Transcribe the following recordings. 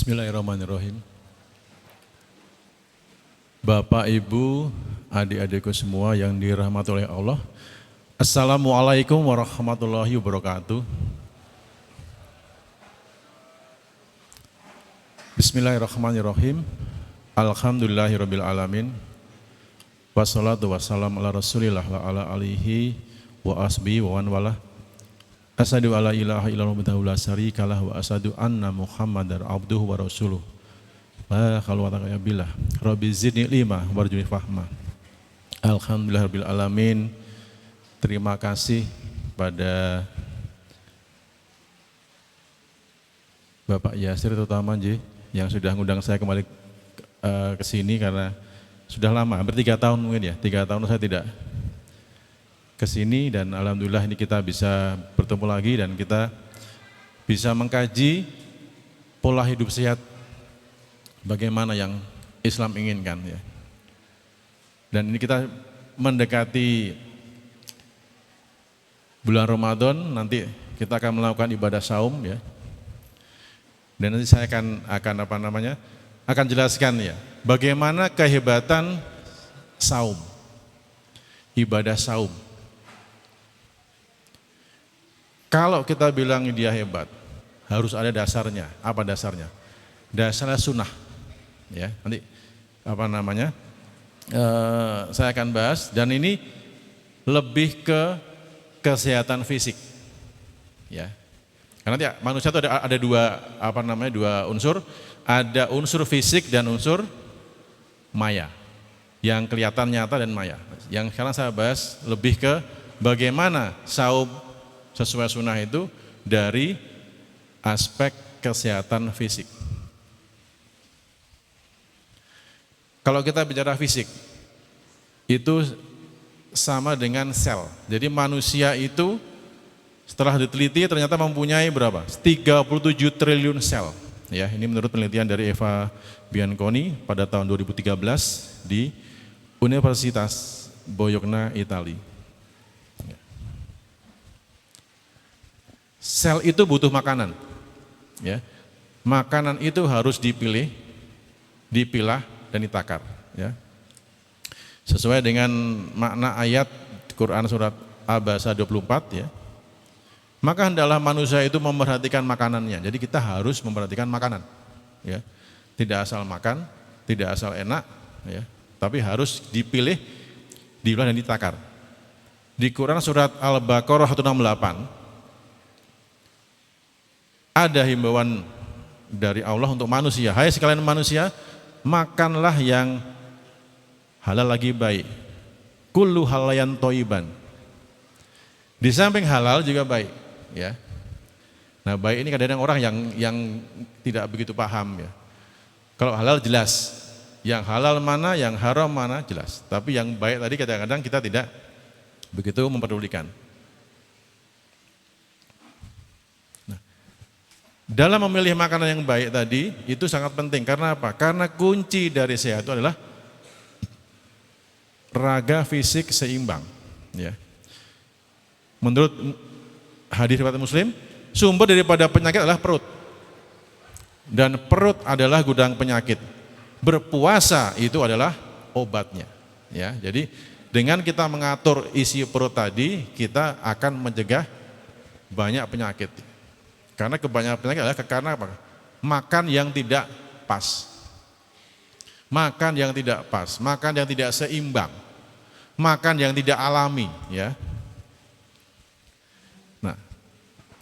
Bismillahirrahmanirrahim. Bapak, Ibu, adik-adikku semua yang dirahmati oleh Allah. Assalamualaikum warahmatullahi wabarakatuh. Bismillahirrahmanirrahim. Alhamdulillahirabbil alamin. Wassalatu wassalamu ala Rasulillah wa ala alihi wa asbihi wa man walah. Asyhadu alla ilaha illallah wahdahu la syarikalah wa asyhadu anna Muhammadar abduhu wa rasuluh. La haula wala quwwata illa billah. Rabbi zidni ilma warzuqni fahma. Alhamdulillahirabbil alamin. Terima kasih pada Bapak Yasir terutama yang sudah mengundang saya kembali ke sini karena sudah lama, hampir 3 tahun mungkin ya. 3 tahun saya tidak ke sini dan alhamdulillah ini kita bisa bertemu lagi dan kita bisa mengkaji pola hidup sehat bagaimana yang Islam inginkan ya. Dan ini kita mendekati bulan Ramadan, nanti kita akan melakukan ibadah saum ya. Dan nanti saya akan jelaskan ya, bagaimana kehebatan saum, ibadah saum. Kalau kita bilang dia hebat, harus ada dasarnya. Apa dasarnya? Dasarnya sunnah. Ya, nanti saya akan bahas dan ini lebih ke kesehatan fisik. Ya. Karena nanti manusia itu ada dua unsur, ada unsur fisik dan unsur maya. Yang kelihatan nyata dan maya. Yang sekarang saya bahas lebih ke bagaimana saum sesuai sunnah itu dari aspek kesehatan fisik. Kalau kita bicara fisik, itu sama dengan sel. Jadi manusia itu setelah diteliti ternyata mempunyai berapa? 37 triliun sel. Ya, ini menurut penelitian dari Eva Bianconi pada tahun 2013 di Universitas Bologna, Italia. Sel itu butuh makanan. Ya. Makanan itu harus dipilih, dipilah dan ditakar, ya. Sesuai dengan makna ayat Quran surat Abasa 24 ya. Maka hendaklah manusia itu memperhatikan makanannya. Jadi kita harus memperhatikan makanan, ya. Tidak asal makan, tidak asal enak, ya. Tapi harus dipilih, dipilah dan ditakar. Di Quran surat Al-Baqarah 168 ada himbauan dari Allah untuk manusia. Hai sekalian manusia, makanlah yang halal lagi baik. Kullu halayan toiban. Di samping halal juga baik, ya. Nah, baik ini kadang-kadang orang yang tidak begitu paham ya. Kalau halal jelas, yang halal mana, yang haram mana jelas. Tapi yang baik tadi kadang-kadang kita tidak begitu memperdulikan. Dalam memilih makanan yang baik tadi itu sangat penting. Karena apa? Karena kunci dari sehat itu adalah raga fisik seimbang. Ya. Menurut hadis riwayat Muslim, sumber daripada penyakit adalah perut. Dan perut adalah gudang penyakit. Berpuasa itu adalah obatnya. Ya. Jadi dengan kita mengatur isi perut tadi, kita akan mencegah banyak penyakit. Karena kebanyakan penyakit adalah karena apa? Makan yang tidak pas. Makan yang tidak pas, makan yang tidak seimbang. Makan yang tidak alami, ya. Nah,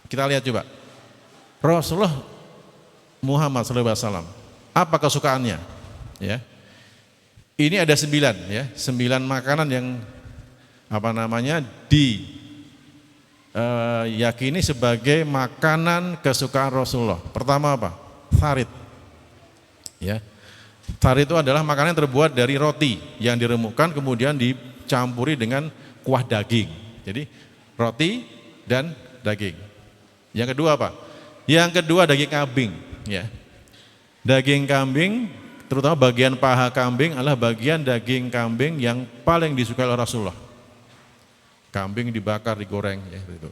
kita lihat coba. Rasulullah Muhammad SAW, apa kesukaannya? Ya. Ini ada 9 ya, 9 makanan yang yakini sebagai makanan kesukaan Rasulullah. Pertama apa? Tharid. Ya. Tharid itu adalah makanan yang terbuat dari roti yang diremukkan kemudian dicampuri dengan kuah daging. Jadi roti dan daging. Yang kedua apa? Yang kedua daging kambing, ya. Daging kambing, terutama bagian paha kambing adalah bagian daging kambing yang paling disukai oleh Rasulullah. Kambing dibakar, digoreng ya gitu.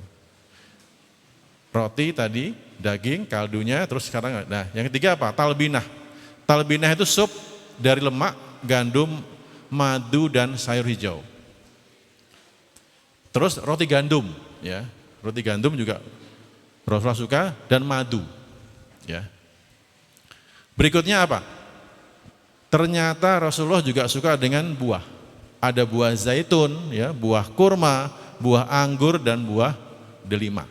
Roti tadi, daging, kaldunya, terus sekarang, nah yang ketiga apa? Talbinah. Talbinah itu sup dari lemak, gandum, madu dan sayur hijau. Terus roti gandum, ya, roti gandum juga Rasulullah suka, dan madu, ya. Berikutnya apa? Ternyata Rasulullah juga suka dengan buah. Ada buah zaitun, ya, buah kurma, buah anggur dan buah delima.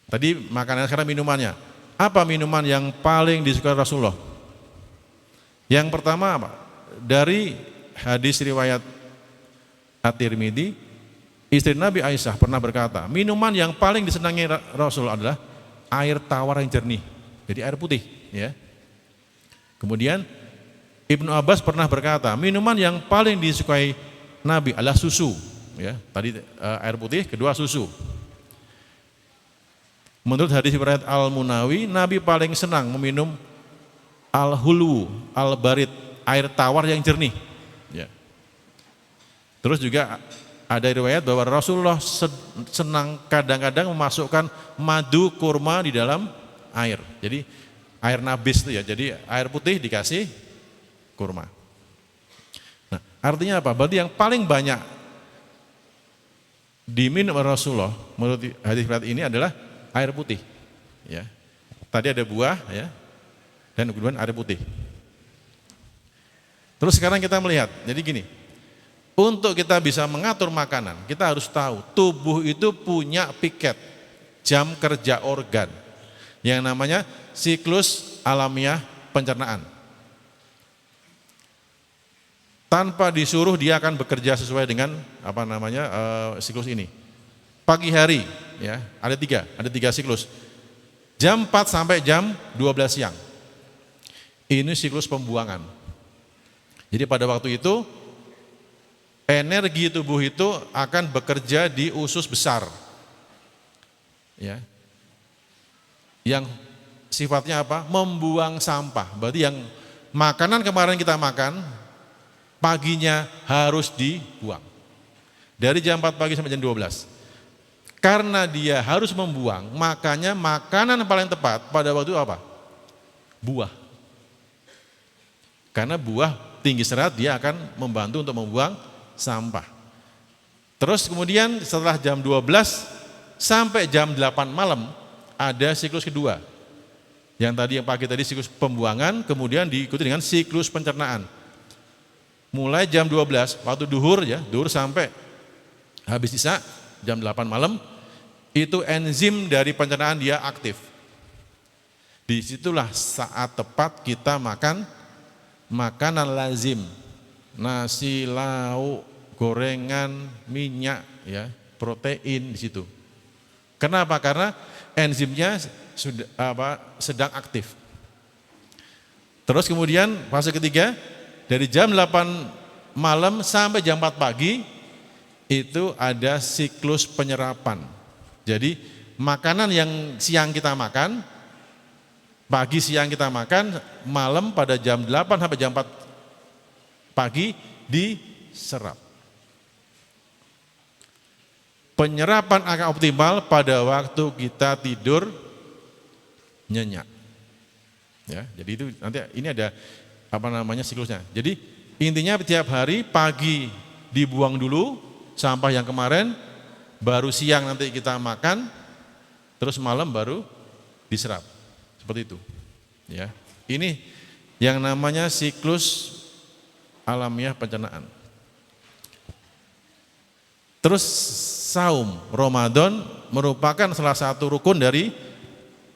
Tadi makanan, sekarang minumannya. Apa minuman yang paling disukai Rasulullah? Yang pertama apa? Dari hadis riwayat At-Tirmidzi, istri Nabi Aisyah pernah berkata, minuman yang paling disenangi Rasul adalah air tawar yang jernih, jadi air putih, ya. Kemudian Ibnu Abbas pernah berkata, minuman yang paling disukai Nabi adalah susu, ya. Tadi air putih, kedua susu. Menurut hadis riwayat Al-Munawi, Nabi paling senang meminum al-hulu, al-barid, air tawar yang jernih, ya. Terus juga ada riwayat bahwa Rasulullah senang kadang-kadang memasukkan madu kurma di dalam air. Jadi air nabis itu, ya. Jadi air putih dikasih kurma. Nah, artinya apa? Berarti yang paling banyak diminum Rasulullah menurut hadis riwayat ini adalah air putih, ya. Tadi ada buah, ya, dan kemudian air putih. Terus sekarang kita melihat, jadi gini, untuk kita bisa mengatur makanan, kita harus tahu tubuh itu punya piket, jam kerja organ, yang namanya siklus alamiah pencernaan. Tanpa disuruh dia akan bekerja sesuai dengan siklus ini. Pagi hari, ya, ada tiga siklus. Jam 4 sampai jam 12 siang. Ini siklus pembuangan. Jadi pada waktu itu energi tubuh itu akan bekerja di usus besar, ya, yang sifatnya apa? Membuang sampah. Berarti yang makanan kemarin kita makan, paginya harus dibuang. Dari jam 4 pagi sampai jam 12. Karena dia harus membuang, makanya makanan paling tepat pada waktu itu apa? Buah. Karena buah tinggi serat, dia akan membantu untuk membuang sampah. Terus kemudian setelah jam 12 sampai jam 8 malam ada siklus kedua. Yang tadi yang pagi tadi siklus pembuangan, kemudian diikuti dengan siklus pencernaan. Mulai jam 12 waktu duhur, ya, duhur sampai habis isya jam 8 malam itu enzim dari pencernaan dia aktif. Disitulah saat tepat kita makan makanan lazim. Nasi, lauk, gorengan, minyak, ya, protein di situ. Kenapa? Karena enzimnya sedang aktif. Terus kemudian fase ketiga dari jam 8 malam sampai jam 4 pagi itu ada siklus penyerapan. Jadi makanan yang siang kita makan, pagi siang kita makan, malam pada jam 8 sampai jam 4 pagi diserap. Penyerapan akan optimal pada waktu kita tidur nyenyak. Ya, jadi itu nanti ini ada siklusnya. Jadi intinya tiap hari pagi dibuang dulu sampah yang kemarin, baru siang nanti kita makan, terus malam baru diserap. Seperti itu. Ya. Ini yang namanya siklus alamiah pencernaan. Terus saum Ramadan merupakan salah satu rukun dari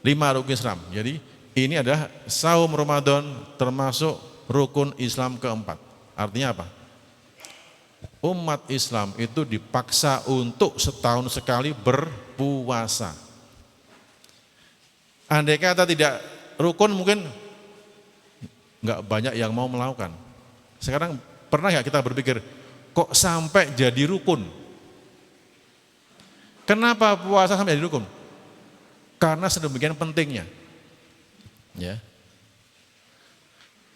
5 rukun Islam. Jadi ini adalah saum Ramadan termasuk rukun Islam keempat. Artinya apa? Umat Islam itu dipaksa untuk setahun sekali berpuasa. Andai kata tidak rukun mungkin nggak banyak yang mau melakukan. Sekarang pernah nggak kita berpikir, kok sampai jadi rukun? Kenapa puasa sampai jadi rukun? Karena sedemikian pentingnya. Ya.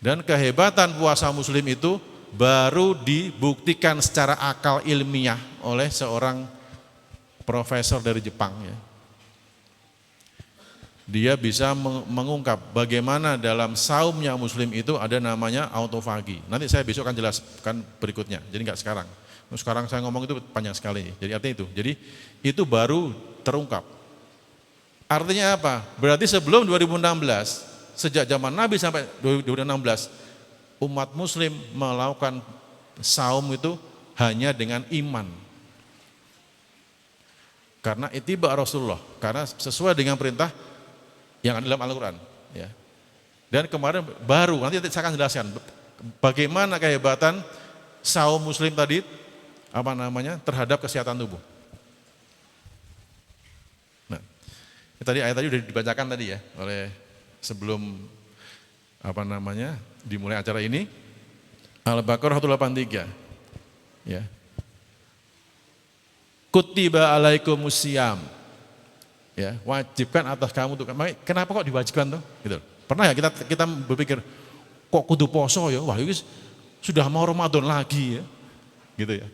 Dan kehebatan puasa muslim itu baru dibuktikan secara akal ilmiah oleh seorang profesor dari Jepang ya. Dia bisa mengungkap bagaimana dalam saumnya muslim itu ada namanya autofagi. Nanti saya besok akan jelaskan berikutnya, jadi enggak sekarang. Sekarang saya ngomong itu panjang sekali, jadi artinya itu. Jadi itu baru terungkap. Artinya apa? Berarti sebelum 2016, sejak zaman Nabi sampai 2016, umat muslim melakukan saum itu hanya dengan iman. Karena ittiba Rasulullah, karena sesuai dengan perintah yang ada dalam Al-Quran ya. Dan kemarin baru, nanti saya akan jelaskan bagaimana kehebatan saum muslim tadi terhadap kesehatan tubuh. Nah, tadi ayat tadi sudah dibacakan tadi ya oleh sebelum dimulai acara ini. Al-Baqarah 183 ya. Kutiba alaikumusiyam. Ya, wajibkan atas kamu tuh. Kenapa kok diwajibkan tuh? Gitu. Pernah ya kita berpikir kok kudu poso ya? Wah, ini sudah mau Ramadan lagi ya. Gitu ya.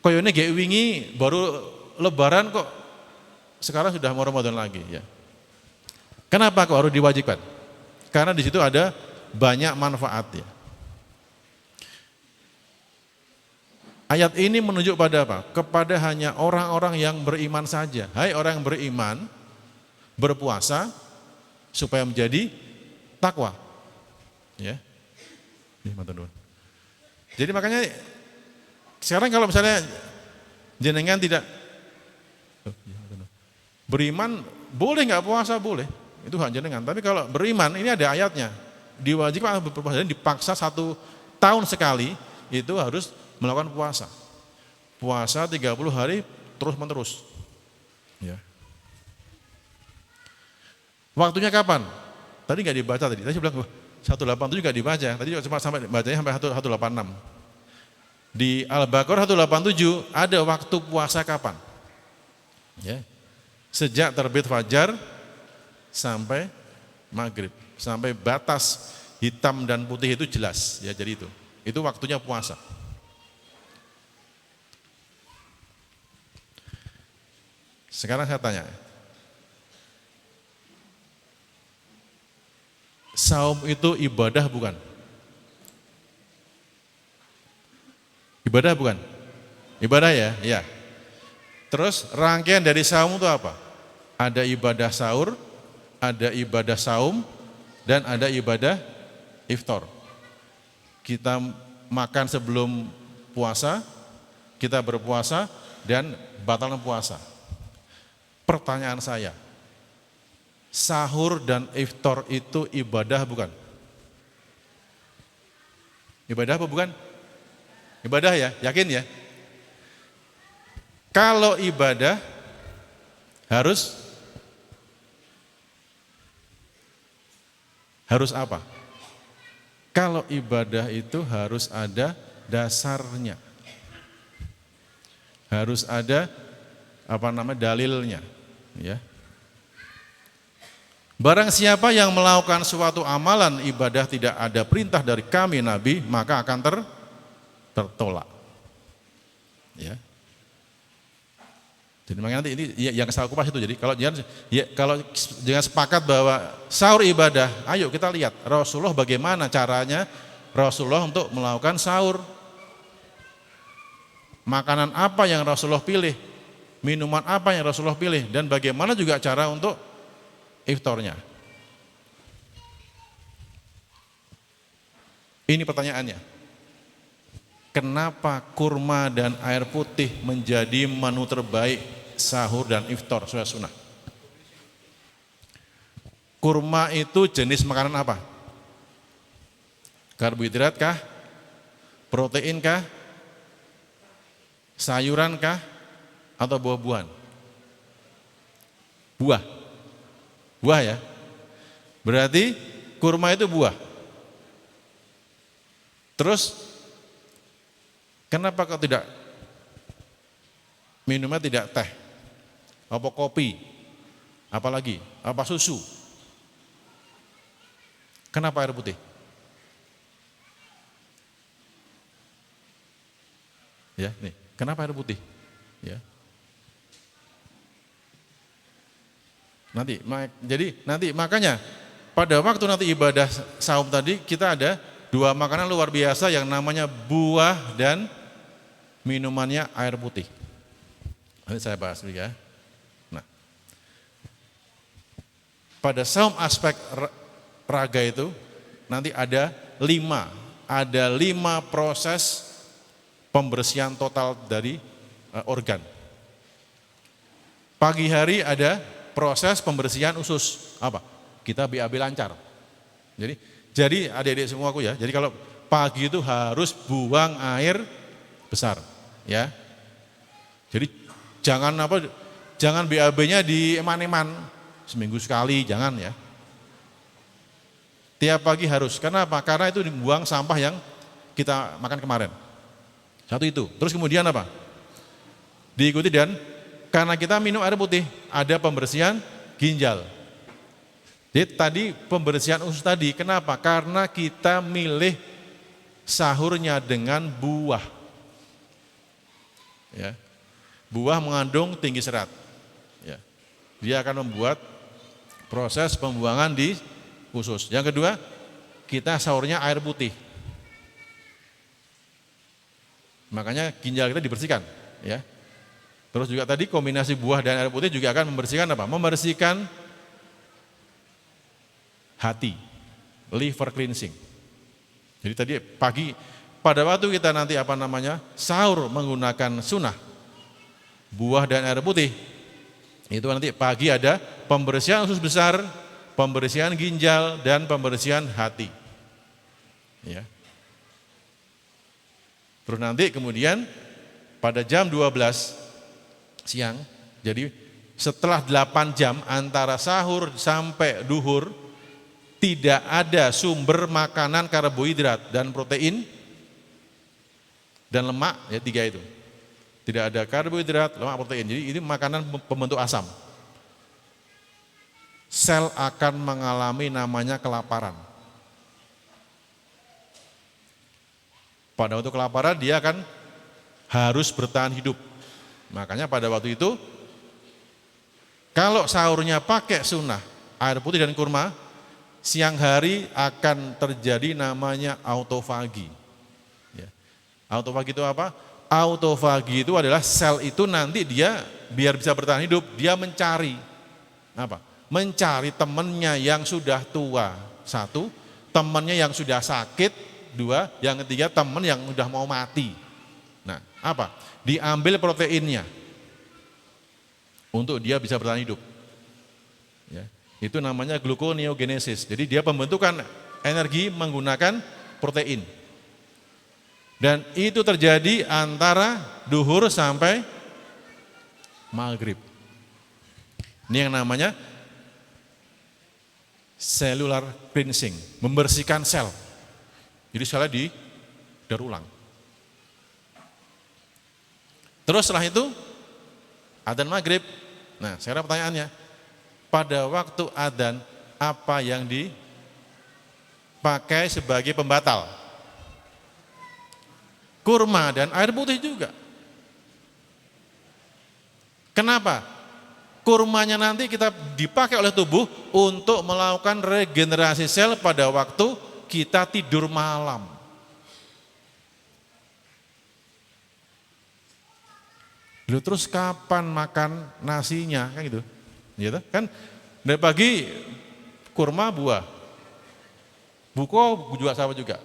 Koyone gek wingi baru lebaran kok sekarang sudah mau Ramadan lagi ya. Kenapa kok harus diwajibkan? Karena di situ ada banyak manfaat ya. Ayat ini menunjuk pada apa? Kepada hanya orang-orang yang beriman saja. Hai orang yang beriman, berpuasa supaya menjadi takwa. Ya. Jadi makanya sekarang kalau misalnya jenengan tidak beriman, boleh nggak puasa boleh, itu hak jenengan. Tapi kalau beriman ini ada ayatnya, diwajibkan berpuasa dan dipaksa 1 tahun sekali itu harus melakukan puasa. Puasa 30 hari terus menerus. Ya. Waktunya kapan? Tadi nggak dibaca tadi. Tadi saya bilang 187 nggak dibaca. Tadi cuma sampai bacanya sampai 186. Di Al-Baqarah 187 ada waktu puasa kapan? Ya. Sejak terbit fajar sampai maghrib, sampai batas hitam dan putih itu jelas. Ya, jadi itu waktunya puasa. Sekarang saya tanya, saum itu ibadah bukan? Ibadah bukan? Ibadah ya? Ya. Terus rangkaian dari saum itu apa? Ada ibadah sahur, ada ibadah saum, dan ada ibadah iftar. Kita makan sebelum puasa, kita berpuasa, dan batal puasa. Pertanyaan saya, sahur dan iftar itu ibadah bukan? Ibadah apa bukan? Ibadah ya, yakin ya? Kalau ibadah harus apa? Kalau ibadah itu harus ada dasarnya. Harus ada dalilnya. Ya. Barang siapa yang melakukan suatu amalan ibadah tidak ada perintah dari kami Nabi, maka akan tertolak. Ya. Jadi makanya nanti ini yang saya kupas itu. Jadi kalau jangan sepakat bahwa sahur ibadah, ayo kita lihat Rasulullah bagaimana caranya Rasulullah untuk melakukan sahur. Makanan apa yang Rasulullah pilih? Minuman apa yang Rasulullah pilih dan bagaimana juga cara untuk iftarnya. Ini pertanyaannya. Kenapa kurma dan air putih menjadi menu terbaik sahur dan iftar sesuai sunnah? Kurma itu jenis makanan apa? Karbohidrat kah? Protein kah? Sayuran kah? Atau buah-buahan? Buah ya. Berarti kurma itu buah. Terus kenapa kok tidak minumnya tidak teh? Apa kopi? Apalagi? Apa susu? Kenapa air putih? Ya, nih, kenapa air putih? Ya. Jadi nanti makanya pada waktu nanti ibadah saum tadi kita ada dua makanan luar biasa yang namanya buah dan minumannya air putih. Nanti saya bahas dulu ya. Nah, pada saum aspek raga itu nanti ada 5 proses pembersihan total dari organ. Pagi hari ada proses pembersihan usus. Apa? Kita BAB lancar. Jadi adik-adik semua aku ya. Jadi kalau pagi itu harus buang air besar, ya. Jadi jangan BAB-nya di eman-eman seminggu sekali, jangan ya. Tiap pagi harus. Karena apa? Karena itu dibuang sampah yang kita makan kemarin. Satu itu. Terus kemudian apa? Diikuti dan karena kita minum air putih, ada pembersihan ginjal. Jadi tadi pembersihan usus tadi, kenapa? Karena kita milih sahurnya dengan buah. Ya. Buah mengandung tinggi serat. Ya. Dia akan membuat proses pembuangan di usus. Yang kedua, kita sahurnya air putih. Makanya ginjal kita dibersihkan, ya. Terus juga tadi kombinasi buah dan air putih juga akan membersihkan apa? Membersihkan hati, liver cleansing. Jadi tadi pagi pada waktu kita nanti sahur menggunakan sunnah buah dan air putih, itu nanti pagi ada pembersihan usus besar, pembersihan ginjal dan pembersihan hati. Ya. Terus nanti kemudian pada jam 12 siang, jadi setelah 8 jam antara sahur sampai duhur, tidak ada sumber makanan karbohidrat dan protein dan lemak, ya 3 itu. Tidak ada karbohidrat, lemak, protein. Jadi ini makanan pembentuk asam. Sel akan mengalami namanya kelaparan. Pada waktu kelaparan dia akan harus bertahan hidup. Makanya pada waktu itu kalau sahurnya pakai sunnah air putih dan kurma, siang hari akan terjadi namanya autofagi. Ya. Autofagi itu apa? Autofagi itu adalah sel itu nanti dia biar bisa bertahan hidup, dia mencari apa? Mencari temannya yang sudah tua, 1, temannya yang sudah sakit, 2, yang ketiga teman yang sudah mau mati. Nah, apa? Diambil proteinnya untuk dia bisa bertahan hidup. Ya. Itu namanya gluconeogenesis. Jadi dia pembentukan energi menggunakan protein. Dan itu terjadi antara duhur sampai maghrib. Ini yang namanya cellular cleansing, membersihkan sel. Jadi selnya didaur ulang. Terus setelah itu adzan maghrib. Nah, sekarang pertanyaannya, pada waktu adzan apa yang dipakai sebagai pembatal? Kurma dan air putih juga. Kenapa? Kurmanya nanti kita dipakai oleh tubuh untuk melakukan regenerasi sel pada waktu kita tidur malam. Lalu terus kapan makan nasinya, kan gitu. Gitu kan dari pagi kurma buah. Buko juga sama juga.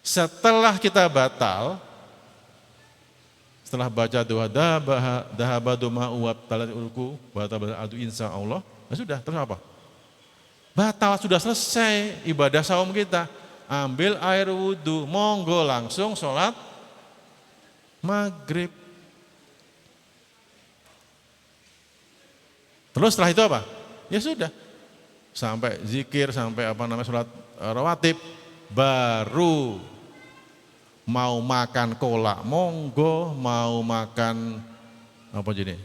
Setelah kita batal, setelah baca doa dahabadu ma'uwat talat ulku wa tabaladu insya Allah, nah sudah, terus apa? Batal, sudah selesai ibadah saum kita. Ambil air wudhu, monggo langsung sholat maghrib. Terus setelah itu apa? Ya sudah, sampai zikir, sampai sholat rawatib, baru mau makan kolak monggo, mau makan apa jenis?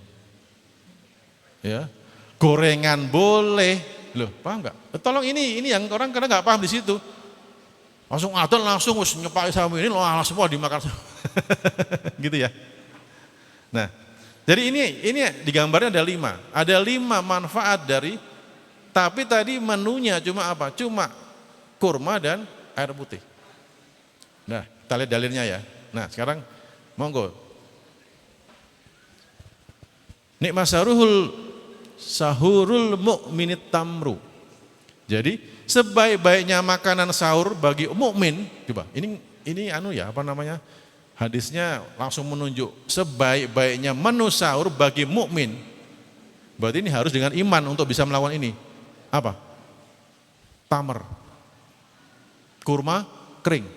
Ya, gorengan boleh. Loh, paham nggak? Tolong ini yang orang kadang nggak paham di situ. Langsung adzan langsung nyepak sama ini, semua dimakan. Gitu ya. Nah, Jadi ini digambarnya ada 5. Ada 5 manfaat dari, tapi tadi menunya cuma apa? Cuma kurma dan air putih. Nah, kita lihat dalilnya ya. Nah, sekarang monggo. Nikmat sahurul mukminit tamru. Jadi sebaik-baiknya makanan sahur bagi mukmin, coba. Ini hadisnya langsung menunjuk sebaik-baiknya menu sahur bagi mukmin. Berarti ini harus dengan iman untuk bisa melawan ini. Apa? Tamar. Kurma kering.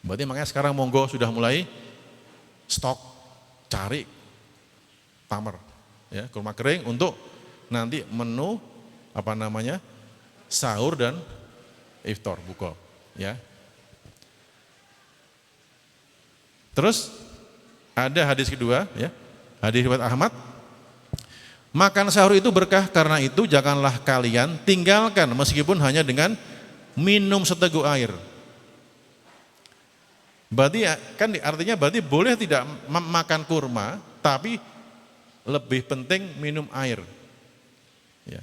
Berarti makanya sekarang monggo sudah mulai stok cari tamar, ya, kurma kering untuk nanti menu sahur dan iftar, buka, ya. Terus ada hadis kedua, ya, hadis riwayat Ahmad. Makan sahur itu berkah, karena itu janganlah kalian tinggalkan meskipun hanya dengan minum seteguk air. Berarti kan artinya berarti boleh tidak makan kurma, tapi lebih penting minum air. Ya.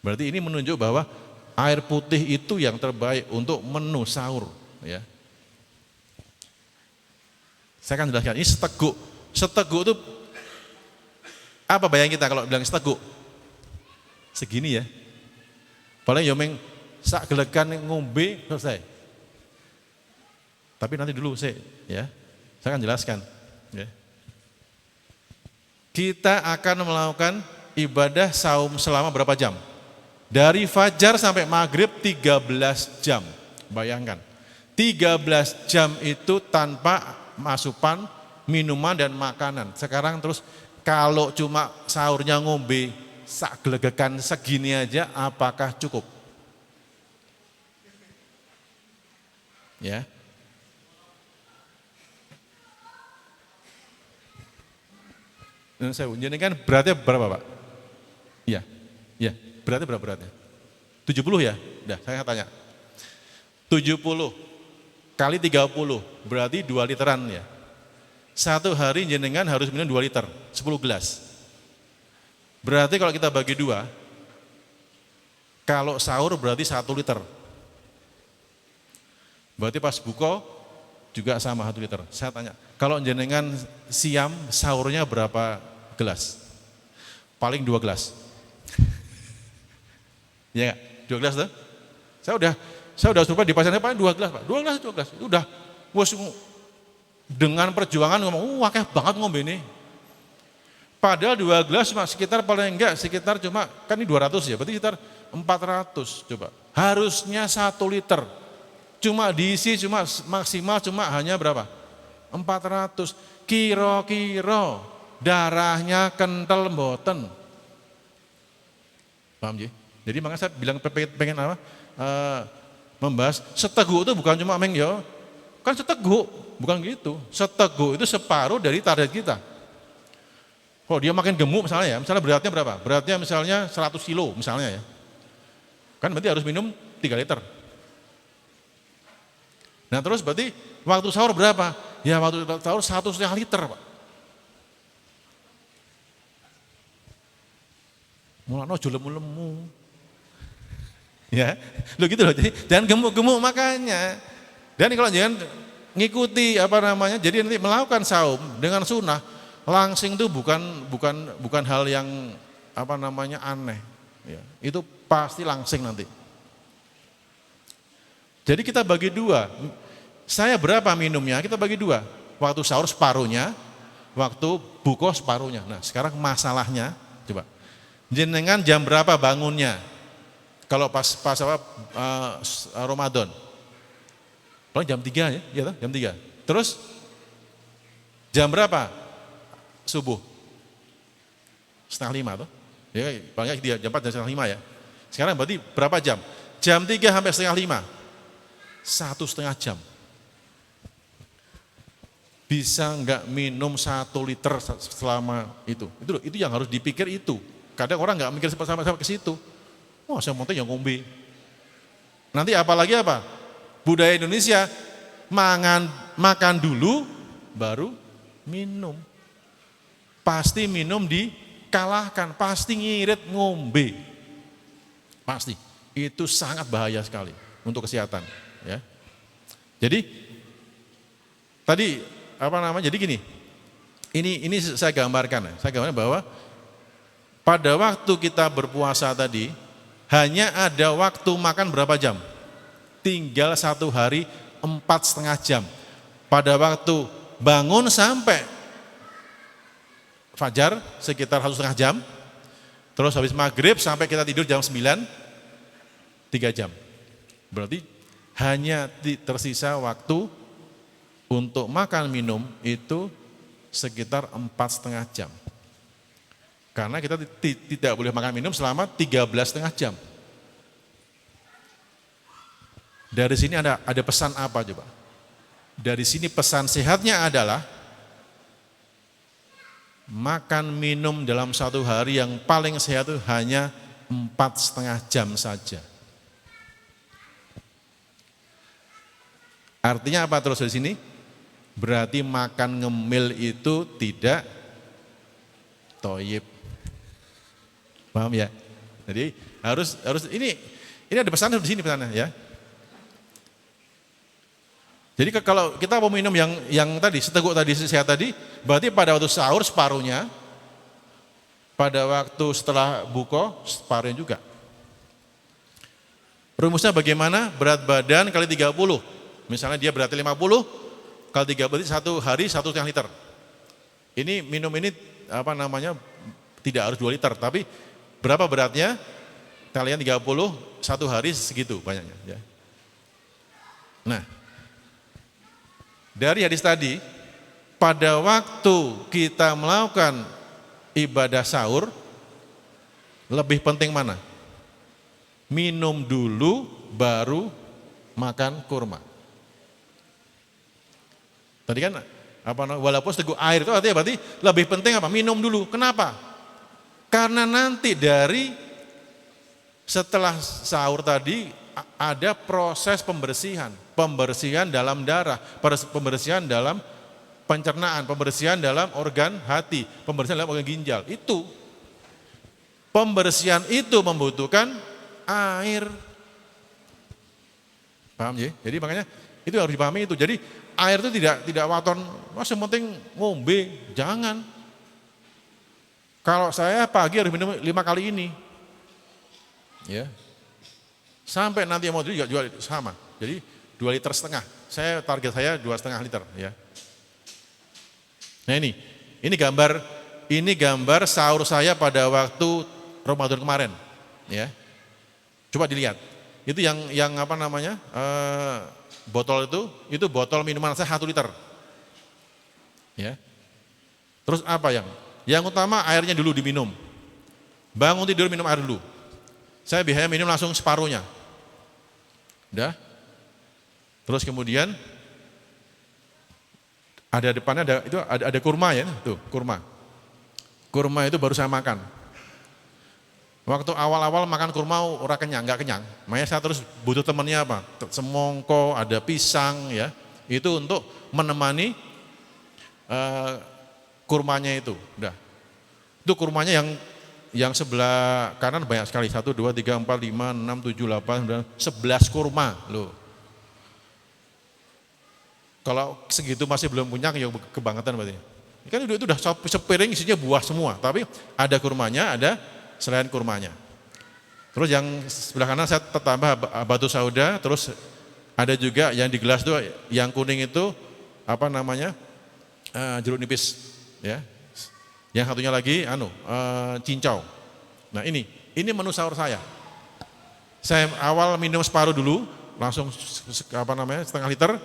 Berarti ini menunjuk bahwa air putih itu yang terbaik untuk menu sahur. Ya. Saya akan jelaskan, ini seteguk. Seteguk itu, apa bayang kita kalau bilang seteguk? Segini ya. Paling yomeng sak gelegan ngombe selesai. Tapi nanti dulu saya akan jelaskan. Ya. Kita akan melakukan ibadah saum selama berapa jam? Dari fajar sampai maghrib 13 jam. Bayangkan, 13 jam itu tanpa asupan minuman dan makanan. Sekarang terus kalau cuma sahurnya ngombe sak gelegekan segini aja, apakah cukup? Ya. Saya jadi kan beratnya berapa, Pak? Iya, beratnya berapa beratnya? 70 ya? Udah, saya tanya. 70 kali 30 berarti 2 literan ya. Satu hari jenengan harus minum 2 liter, 10 gelas. Berarti kalau kita bagi 2, kalau sahur berarti 1 liter. Berarti pas buka juga sama 1 liter. Saya tanya, kalau jenengan siam sahurnya berapa gelas? Paling 2 gelas. Ya enggak? 2 gelas tuh? Saya udah suruh di pasarnya paling 2 gelas, Pak. 2 gelas. Itu udah dengan perjuangan ngomong, akeh banget ngombe ini. Padahal 2 gelas cuma sekitar paling enggak sekitar cuma kan ini 200 ya, berarti sekitar 400 coba. Harusnya 1 liter. Cuma diisi maksimal hanya berapa? 400. Kira-kira darahnya kental mboten. Paham ya? Jadi makanya saya bilang pengen apa? Membahas seteguk itu bukan cuma kan seteguk, bukan gitu. Seteguk itu separuh dari target kita. Kalau dia makin gemuk misalnya beratnya berapa? Beratnya misalnya 100 kilo misalnya ya. Kan berarti harus minum 3 liter. Nah terus berarti waktu sahur berapa? Ya waktu sahur 1,5 liter, Pak. Mulane aja lemu-lemu. Ya, lo gitu loh. Jadi jangan gemuk-gemuk makanya. Dan kalau jangan ngikuti jadi nanti melakukan saum dengan sunnah, langsing itu bukan hal yang aneh. Ya, itu pasti langsing nanti. Jadi kita bagi 2. Saya berapa minumnya? Kita bagi 2. Waktu sahur separuhnya, waktu buka separuhnya. Nah, sekarang masalahnya, coba. Jenengan jam berapa bangunnya? Kalau pas Ramadan. Paling jam 3 ya, jam 3. Terus jam berapa? Subuh. 4:30 tuh. Ya, paling jam 4 jam 4:30 ya. Sekarang berarti berapa jam? Jam 3 sampai 4:30. 1,5 jam. Bisa enggak minum 1 liter selama itu? Itu yang harus dipikir itu. Kadang orang enggak mikir sampai ke situ. Wah, saya mau yang ngombe. Nanti apalagi apa? Budaya Indonesia makan dulu baru minum. pasti minum dikalahkan, pasti ngirit ngombe. Pasti. Itu sangat bahaya sekali untuk kesehatan, ya. Jadi tadi jadi gini. Ini saya gambarkan bahwa pada waktu kita berpuasa tadi hanya ada waktu makan berapa jam? Tinggal 1 hari 4,5 jam. Pada waktu bangun sampai fajar sekitar 1,5 jam. Terus habis maghrib sampai kita tidur jam 9, 3 jam. Berarti hanya tersisa waktu untuk makan minum itu sekitar 4,5 jam. Karena kita tidak boleh makan minum selama 13,5 jam. Dari sini ada pesan apa coba? Dari sini pesan sehatnya adalah makan minum dalam 1 hari yang paling sehat itu hanya 4,5 jam saja. Artinya apa terus dari sini? Berarti makan ngemil itu tidak toyib. Paham ya? Jadi harus ini ada pesan di sini pesannya ya. Jadi kalau kita mau minum yang tadi seteguk tadi sehat tadi, berarti pada waktu sahur separuhnya, pada waktu setelah buka separuhnya juga. Rumusnya bagaimana? Berat badan kali 30. Misalnya dia berat 50 kali 3 berarti 1 hari 1,5 liter. Ini minum ini tidak harus 2 liter, tapi berapa beratnya? Kalian 30, 1 hari segitu banyaknya. Ya. Nah, dari hadis tadi, pada waktu kita melakukan ibadah sahur, lebih penting mana? Minum dulu baru makan kurma. Tadi kan walaupun seteguk air itu artinya berarti lebih penting apa? Minum dulu. Kenapa? Karena nanti dari setelah sahur tadi ada proses pembersihan dalam darah, pembersihan dalam pencernaan, pembersihan dalam organ hati, pembersihan dalam organ ginjal. Itu pembersihan itu membutuhkan air. Paham ya? Jadi makanya itu harus dipahami itu. Jadi air itu tidak waton, yang penting ngombe, jangan. Kalau saya pagi harus minum 5 kali ini. Ya. Sampai nanti mau juga sama. Jadi 2,5 liter. Target saya 2,5 liter, ya. Nah ini gambar sahur saya pada waktu Ramadan kemarin, ya. Coba dilihat. Itu yang botol itu botol minuman saya 1 liter. Ya. Terus apa yang utama airnya dulu diminum. Bangun tidur minum air dulu. Saya biasanya minum langsung separuhnya. Udah. Terus kemudian ada depannya ada kurma ya, tuh kurma. Kurma itu baru saya makan. Waktu awal-awal makan kurma ora kenyang, enggak kenyang. Makanya saya terus butuh temannya apa? Semongko, ada pisang ya. Itu untuk menemani kurmanya itu. Udah. Itu kurmanya yang sebelah kanan banyak sekali. 1, 2, 3, 4, 5, 6, 7, 8, 9, 11 kurma loh. Kalau segitu masih belum punya ya kebangetan berarti. Kan itu udah sepiring isinya buah semua, tapi ada kurmanya, ada selain kurmanya. Terus yang sebelah kanan saya tambah batu sauda, terus ada juga yang di gelas itu yang kuning itu jeruk nipis ya. Yang satunya lagi cincau. Nah ini menu sahur saya. Saya awal minum separuh dulu, langsung setengah liter.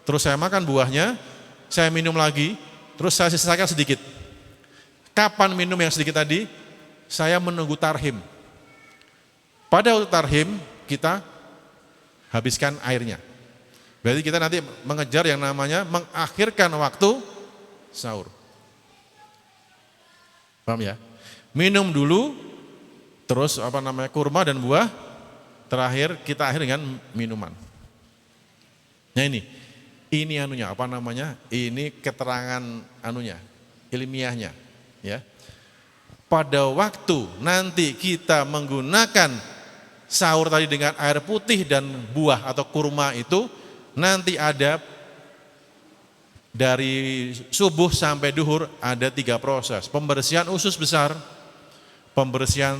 Terus saya makan buahnya, saya minum lagi, terus saya sisakan sedikit. Kapan minum yang sedikit tadi? Saya menunggu tarhim. Pada waktu tarhim kita habiskan airnya. Berarti kita nanti mengejar yang namanya mengakhirkan waktu sahur. Paham ya? Minum dulu, terus kurma dan buah, terakhir kita akhir dengan minuman. Nah ini ini keterangan ilmiahnya. ya. Pada waktu nanti kita menggunakan sahur tadi dengan air putih dan buah atau kurma itu, nanti ada dari subuh sampai duhur ada 3 proses. Pembersihan usus besar, pembersihan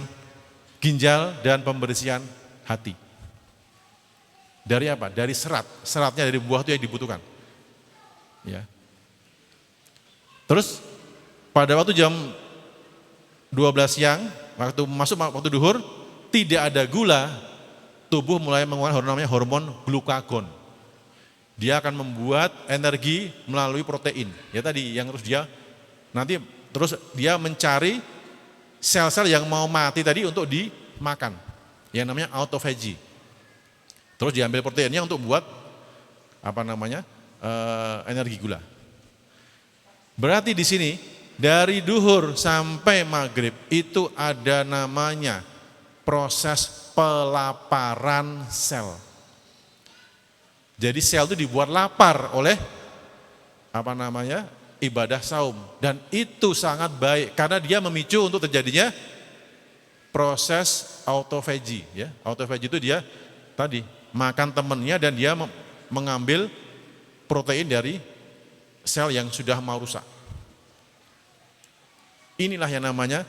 ginjal, dan pembersihan hati. Dari apa? Dari serat. Seratnya dari buah itu yang dibutuhkan. Ya. Terus pada waktu jam 12 siang, waktu duhur, tidak ada gula, tubuh mulai mengeluarkan namanya hormon glukagon. Dia akan membuat energi melalui protein. Ya tadi yang terus dia mencari sel-sel yang mau mati tadi untuk dimakan. Yang namanya autophagy. Terus diambil proteinnya untuk buat energi gula. Berarti di sini dari duhur sampai maghrib itu ada namanya proses pelaparan sel. Jadi sel itu dibuat lapar oleh ibadah saum, dan itu sangat baik karena dia memicu untuk terjadinya proses autophagy. Ya, autophagy itu dia tadi makan temannya dan dia mengambil protein dari sel yang sudah mau rusak. Inilah yang namanya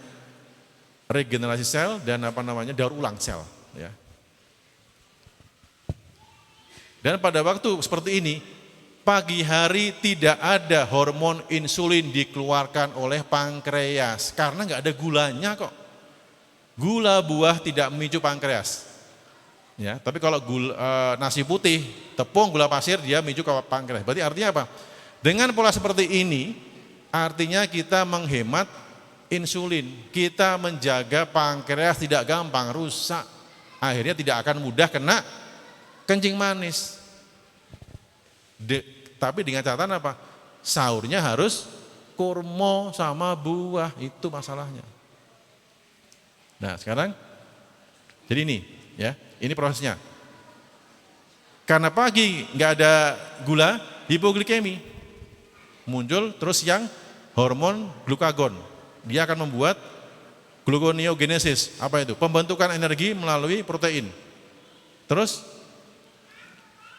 regenerasi sel dan daur ulang sel. Ya. Dan pada waktu seperti ini, pagi hari tidak ada hormon insulin dikeluarkan oleh pankreas karena nggak ada gulanya kok. Gula buah tidak memicu pankreas. Ya, tapi kalau nasi putih, tepung, gula pasir dia memicu ke pankreas. Berarti artinya apa? Dengan pola seperti ini, artinya kita menghemat insulin, kita menjaga pankreas tidak gampang rusak, akhirnya tidak akan mudah kena kencing manis. Tapi dengan catatan apa? Sahurnya harus kurma sama buah, itu masalahnya. Nah sekarang, jadi ini prosesnya. Karena pagi nggak ada gula, hipoglikemi muncul, terus yang hormon glukagon. Dia akan membuat gluconeogenesis, apa itu? Pembentukan energi melalui protein. Terus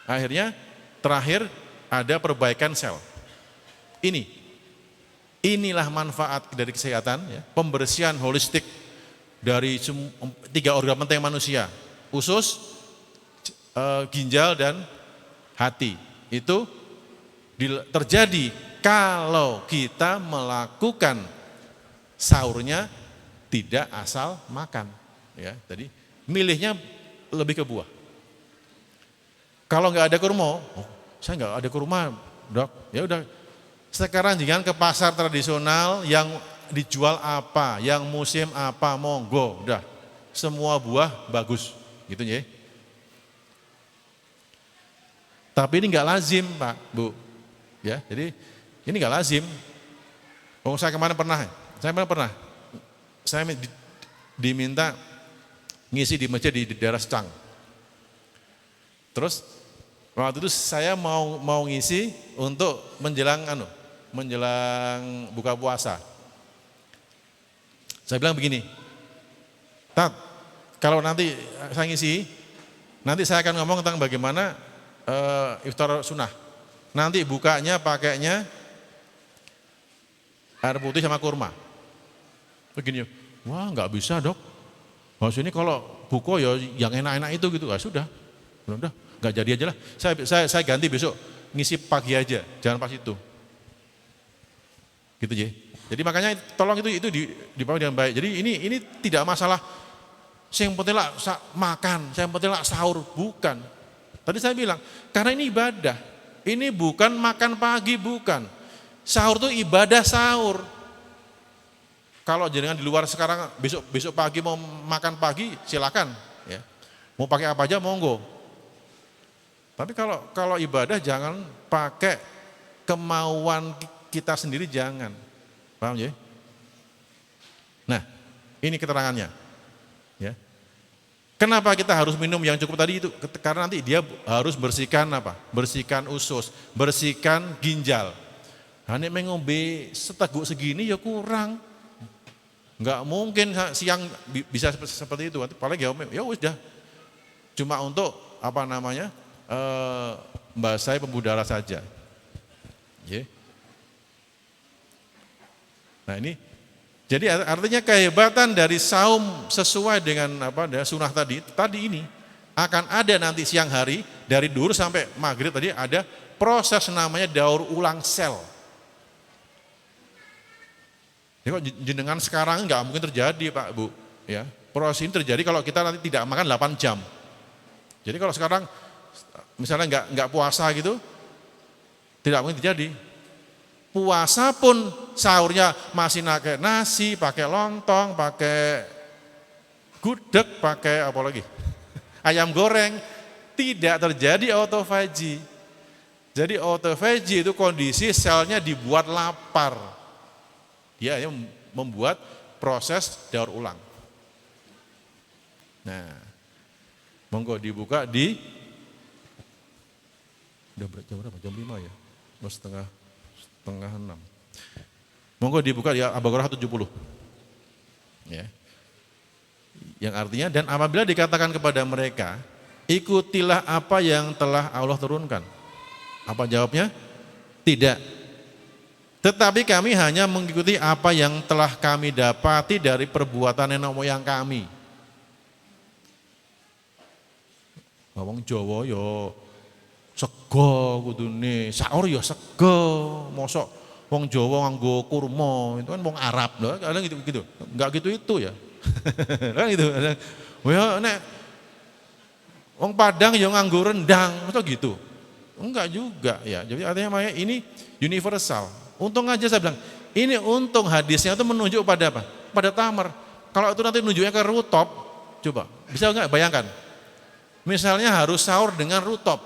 akhirnya terakhir ada perbaikan sel. Inilah manfaat dari kesehatan, ya. Pembersihan holistik dari 3 organ penting manusia, usus, ginjal, dan hati. Itu terjadi kalau kita melakukan sahurnya tidak asal makan, ya. Jadi milihnya lebih ke buah. Kalau nggak ada kurma, saya nggak ada kurma, dok. Ya udah, sekarang jangan ke pasar tradisional yang dijual apa, yang musim apa, monggo, udah. Semua buah bagus, gitu ya. Tapi ini nggak lazim, Pak, Bu. Ya, jadi ini nggak lazim. Saya kemarin pernah diminta ngisi di masjid di daerah Secang. Terus waktu itu saya mau ngisi untuk menjelang buka puasa. Saya bilang begini, Tat, kalau nanti saya ngisi, nanti saya akan ngomong tentang bagaimana iftar sunnah. Nanti bukanya pakainya air putih sama kurma. Begini, wah nggak bisa, dok. Maksudnya kalau buko ya yang enak-enak itu gitu, sudah, nggak jadi aja lah. Saya ganti besok ngisi pagi aja, jangan pas itu. Gitu ya. Jadi makanya tolong itu dipakai dengan baik. Jadi ini tidak masalah. Yang penting lah makan, yang penting lah sahur, bukan. Tadi saya bilang karena ini ibadah. Ini bukan makan pagi, bukan. Sahur itu ibadah sahur. Kalau jenengan di luar sekarang besok pagi mau makan pagi silakan, ya. Mau pakai apa aja monggo. Tapi kalau ibadah jangan pakai kemauan kita sendiri, jangan. Paham ya? Nah, ini keterangannya. Ya. Kenapa kita harus minum yang cukup tadi itu? Karena nanti dia harus bersihkan apa? Bersihkan usus, bersihkan ginjal. Hanya mengombe seteguk segini ya kurang. Nggak mungkin siang bisa seperti itu. Apalagi ya udah cuma untuk apa namanya membasahi pembuluh darah saja. Yeah. Nah ini, jadi artinya kehebatan dari saum sesuai dengan sunnah tadi ini akan ada nanti siang hari dari duhur sampai maghrib tadi ada proses namanya daur ulang sel. Ya kok jenengan sekarang nggak mungkin terjadi Pak Bu, ya proses ini terjadi kalau kita nanti tidak makan 8 jam. Jadi kalau sekarang misalnya nggak puasa gitu, tidak mungkin terjadi. Puasa pun sahurnya masih pakai nasi, pakai lontong, pakai gudeg, pakai apa lagi? Ayam goreng, tidak terjadi autofagi. Jadi autofagi itu kondisi selnya dibuat lapar. Dia membuat proses daur ulang. Nah, monggo dibuka di udah jam berapa? Jam 5 ya? Setengah 6. Monggo dibuka di Al-Baqarah 70. Ya. Yang artinya dan apabila dikatakan kepada mereka, ikutilah apa yang telah Allah turunkan. Apa jawabnya? Tidak. Tetapi kami hanya mengikuti apa yang telah kami dapati dari perbuatan nenek moyang kami. Wong Jawa ya sego kudune, sahur ya sego, mosok wong Jawa nganggo kurma, itu kan wong Arab loh, kadang gitu. Enggak gitu itu ya. Kan gitu. Ya nek wong Padang ya nganggo rendang, atau gitu. Enggak juga ya. Jadi artinya ini universal. Untung aja saya bilang, ini untung hadisnya itu menunjuk pada apa? Pada tamar. Kalau itu nanti menunjuknya ke rutop, coba, bisa enggak bayangkan? Misalnya harus sahur dengan rutop,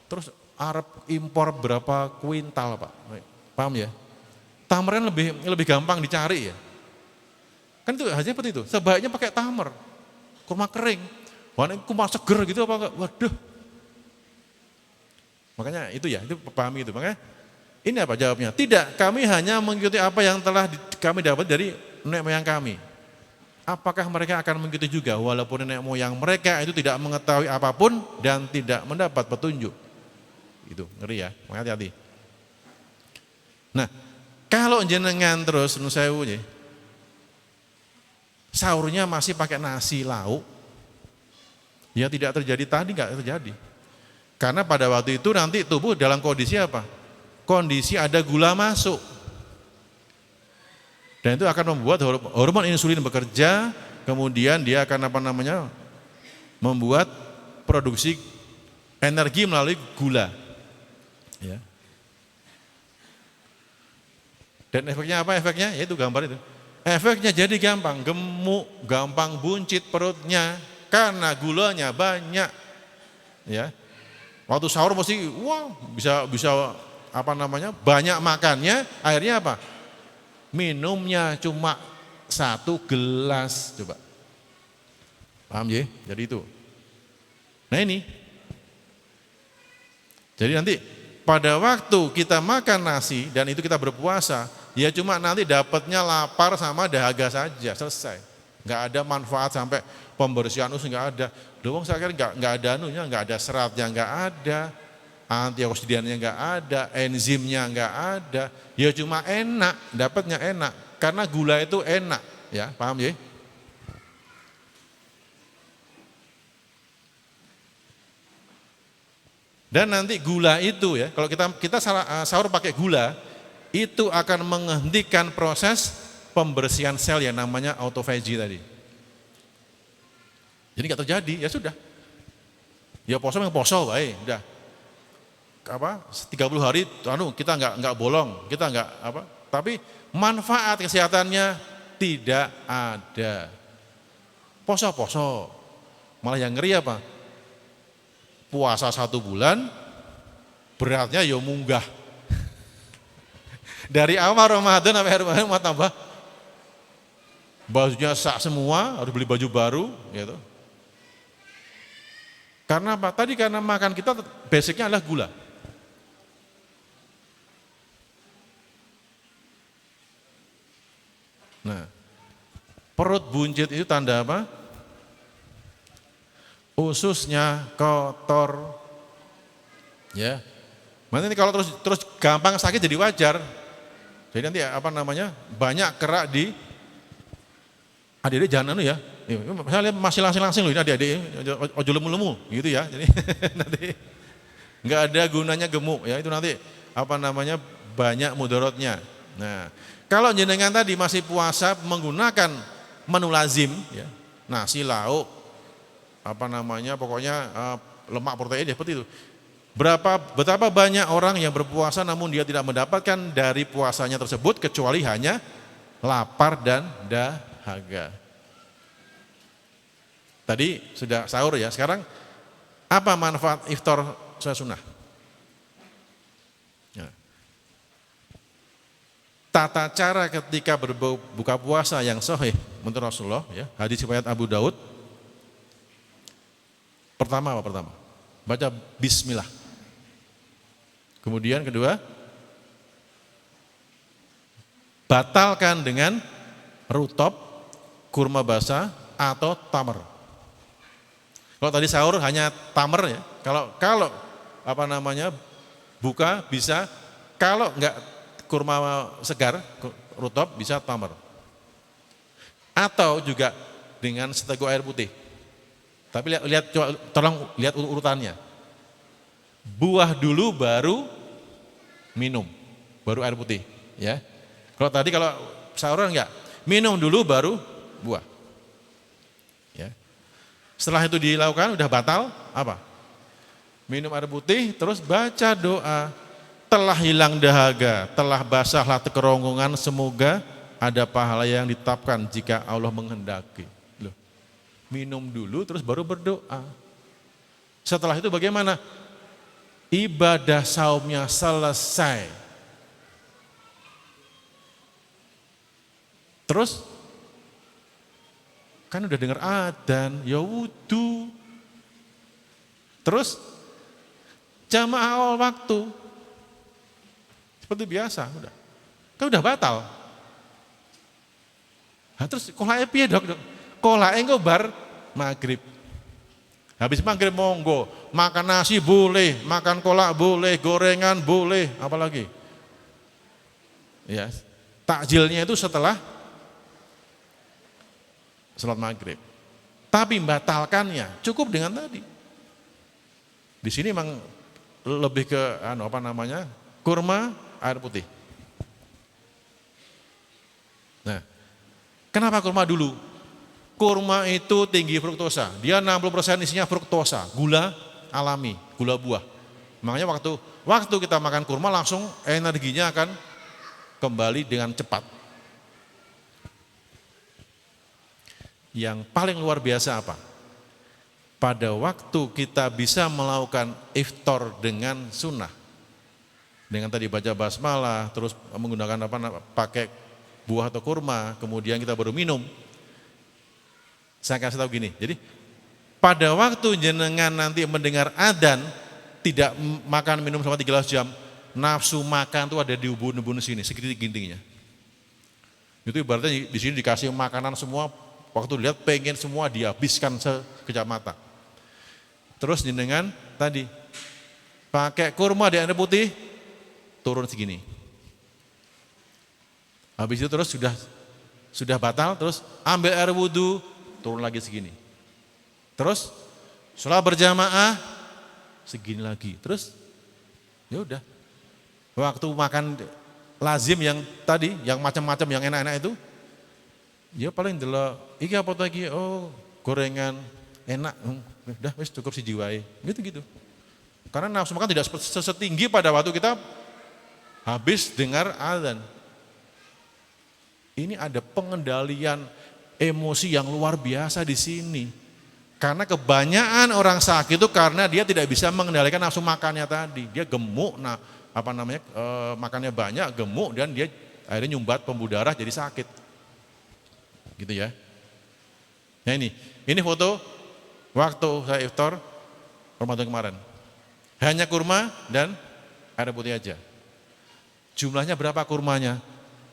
terus Arab impor berapa kuintal Pak? Paham ya? Tamarnya lebih gampang dicari ya. Kan itu hadisnya seperti itu, sebaiknya pakai tamar, kurma kering. Wah ini kurma seger gitu apa enggak? Waduh. Makanya itu ya, itu pahami itu. Makanya ini apa jawabnya? Tidak, kami hanya mengikuti apa yang telah kami dapat dari nenek moyang kami. Apakah mereka akan mengikuti juga walaupun nenek moyang mereka itu tidak mengetahui apapun dan tidak mendapat petunjuk. Itu ngeri ya, hati-hati. Nah, kalau jenengan terus nusewu sahurnya masih pakai nasi lauk, ya tidak terjadi tadi, enggak terjadi. Karena pada waktu itu nanti tubuh dalam kondisi apa? Kondisi ada gula masuk. Dan itu akan membuat hormon insulin bekerja, kemudian dia akan membuat produksi energi melalui gula. Ya. Dan efeknya apa efeknya? Yaitu gambar itu. Efeknya jadi gampang gemuk, gampang buncit perutnya karena gulanya banyak. Ya. Waktu sahur mesti bisa banyak makannya, akhirnya apa? Minumnya cuma 1 gelas, coba. Paham ya? Jadi itu. Nah ini. Jadi nanti pada waktu kita makan nasi dan itu kita berpuasa, ya cuma nanti dapatnya lapar sama dahaga saja, selesai. Enggak ada manfaat sampai pembersihan usus, enggak ada. Doang saya kira enggak ada anunya, enggak ada seratnya, enggak ada. Antioksidannya enggak ada, enzimnya enggak ada, ya cuma enak, dapatnya enak, karena gula itu enak, ya paham ya? Dan nanti gula itu ya, kalau kita sahur pakai gula, itu akan menghentikan proses pembersihan sel yang namanya autofagi tadi. Jadi enggak terjadi, ya sudah. Ya poso memang poso, baik, udah. 30 hari kita enggak bolong, kita enggak tapi manfaat kesehatannya tidak ada. Poso-poso. Malah yang ngeri apa? Puasa 1 bulan beratnya ya munggah. Dari awal Ramadan sampai Ramadan mau tambah bajunya sak semua, harus beli baju baru gitu. Karena apa? Tadi karena makan kita basicnya adalah gula. Nah, perut buncit itu tanda apa? Ususnya kotor. Ya. Nanti kalau terus gampang sakit jadi wajar. Jadi nanti banyak kerak di adik-adik jangan ya. Misalnya masih langsing-langsing loh ini adik-adik, ojo lemu-lemu gitu ya. Jadi nanti nggak ada gunanya gemuk ya, itu nanti banyak mudaratnya. Nah, kalau jenengan tadi masih puasa menggunakan menu lazim ya, nasi lauk pokoknya lemak protein ya seperti itu. Betapa banyak orang yang berpuasa namun dia tidak mendapatkan dari puasanya tersebut kecuali hanya lapar dan dahaga. Tadi sudah sahur ya, sekarang apa manfaat iftar sunnah? Ya. Tata cara ketika berbuka puasa yang sahih menurut Rasulullah ya, hadis riwayat Abu Daud. Pertama, baca bismillah. Kemudian kedua, batalkan dengan rutop, kurma basah atau tamar. Kalau tadi sahur hanya tamar ya. Kalau buka bisa, kalau enggak kurma segar, rutop bisa tamar. Atau juga dengan seteguk air putih. Tapi tolong lihat urutannya. Buah dulu baru minum, baru air putih ya. Kalau sahur enggak, minum dulu baru buah. Ya. Setelah itu dilakukan udah batal apa? Minum air putih terus baca doa. Telah hilang dahaga, telah basahlah kerongkongan, semoga ada pahala yang ditetapkan jika Allah menghendaki. Loh. Minum dulu terus baru berdoa. Setelah itu bagaimana? Ibadah saumnya selesai. Terus kan udah dengar adzan, ya wudu. Terus jamaah awal waktu. Seperti biasa, udah. Kan udah batal. Nah, terus kolake piye, Dok? Kolake engko bar maghrib. Habis maghrib monggo, makan nasi boleh, makan kolak boleh, gorengan boleh, apalagi. Ya, takjilnya itu setelah salat maghrib. Tapi membatalkannya cukup dengan tadi. Di sini memang lebih ke kurma air putih. Nah, kenapa kurma dulu? Kurma itu tinggi fruktosa, dia 60% isinya fruktosa, gula alami, gula buah. Makanya waktu kita makan kurma langsung energinya akan kembali dengan cepat. Yang paling luar biasa apa? Pada waktu kita bisa melakukan iftar dengan sunnah, dengan tadi baca basmalah, terus menggunakan pakai buah atau kurma, kemudian kita baru minum. Saya kasih tahu gini, jadi pada waktu jenengan nanti mendengar adzan, tidak makan minum selama 13 jam, nafsu makan itu ada di ubun-ubun sini, segitiga-gitingnya. Itu ibaratnya di sini dikasih makanan semua, waktu lihat pengen semua dihabiskan sekejap mata. Terus jenengan tadi pakai kurma di air putih, turun segini. Habis itu terus sudah batal, terus ambil air wudhu, turun lagi segini. Terus setelah berjamaah segini lagi. Terus ya udah. Waktu makan lazim yang tadi, yang macam-macam yang enak-enak itu, ya paling delok iki apa lagi? Oh, gorengan enak. Udah wis cukup wae. Gitu-gitu. Karena nafsu makan tidak setinggi pada waktu kita habis dengar azan. Ini ada pengendalian emosi yang luar biasa di sini. Karena kebanyakan orang sakit itu karena dia tidak bisa mengendalikan nafsu makannya tadi. Dia gemuk, makannya banyak, gemuk, dan dia akhirnya nyumbat pembuluh darah jadi sakit. Gitu ya. Nah ini foto waktu saya iftar Ramadan kemarin. Hanya kurma dan air putih aja. Jumlahnya berapa kurmanya?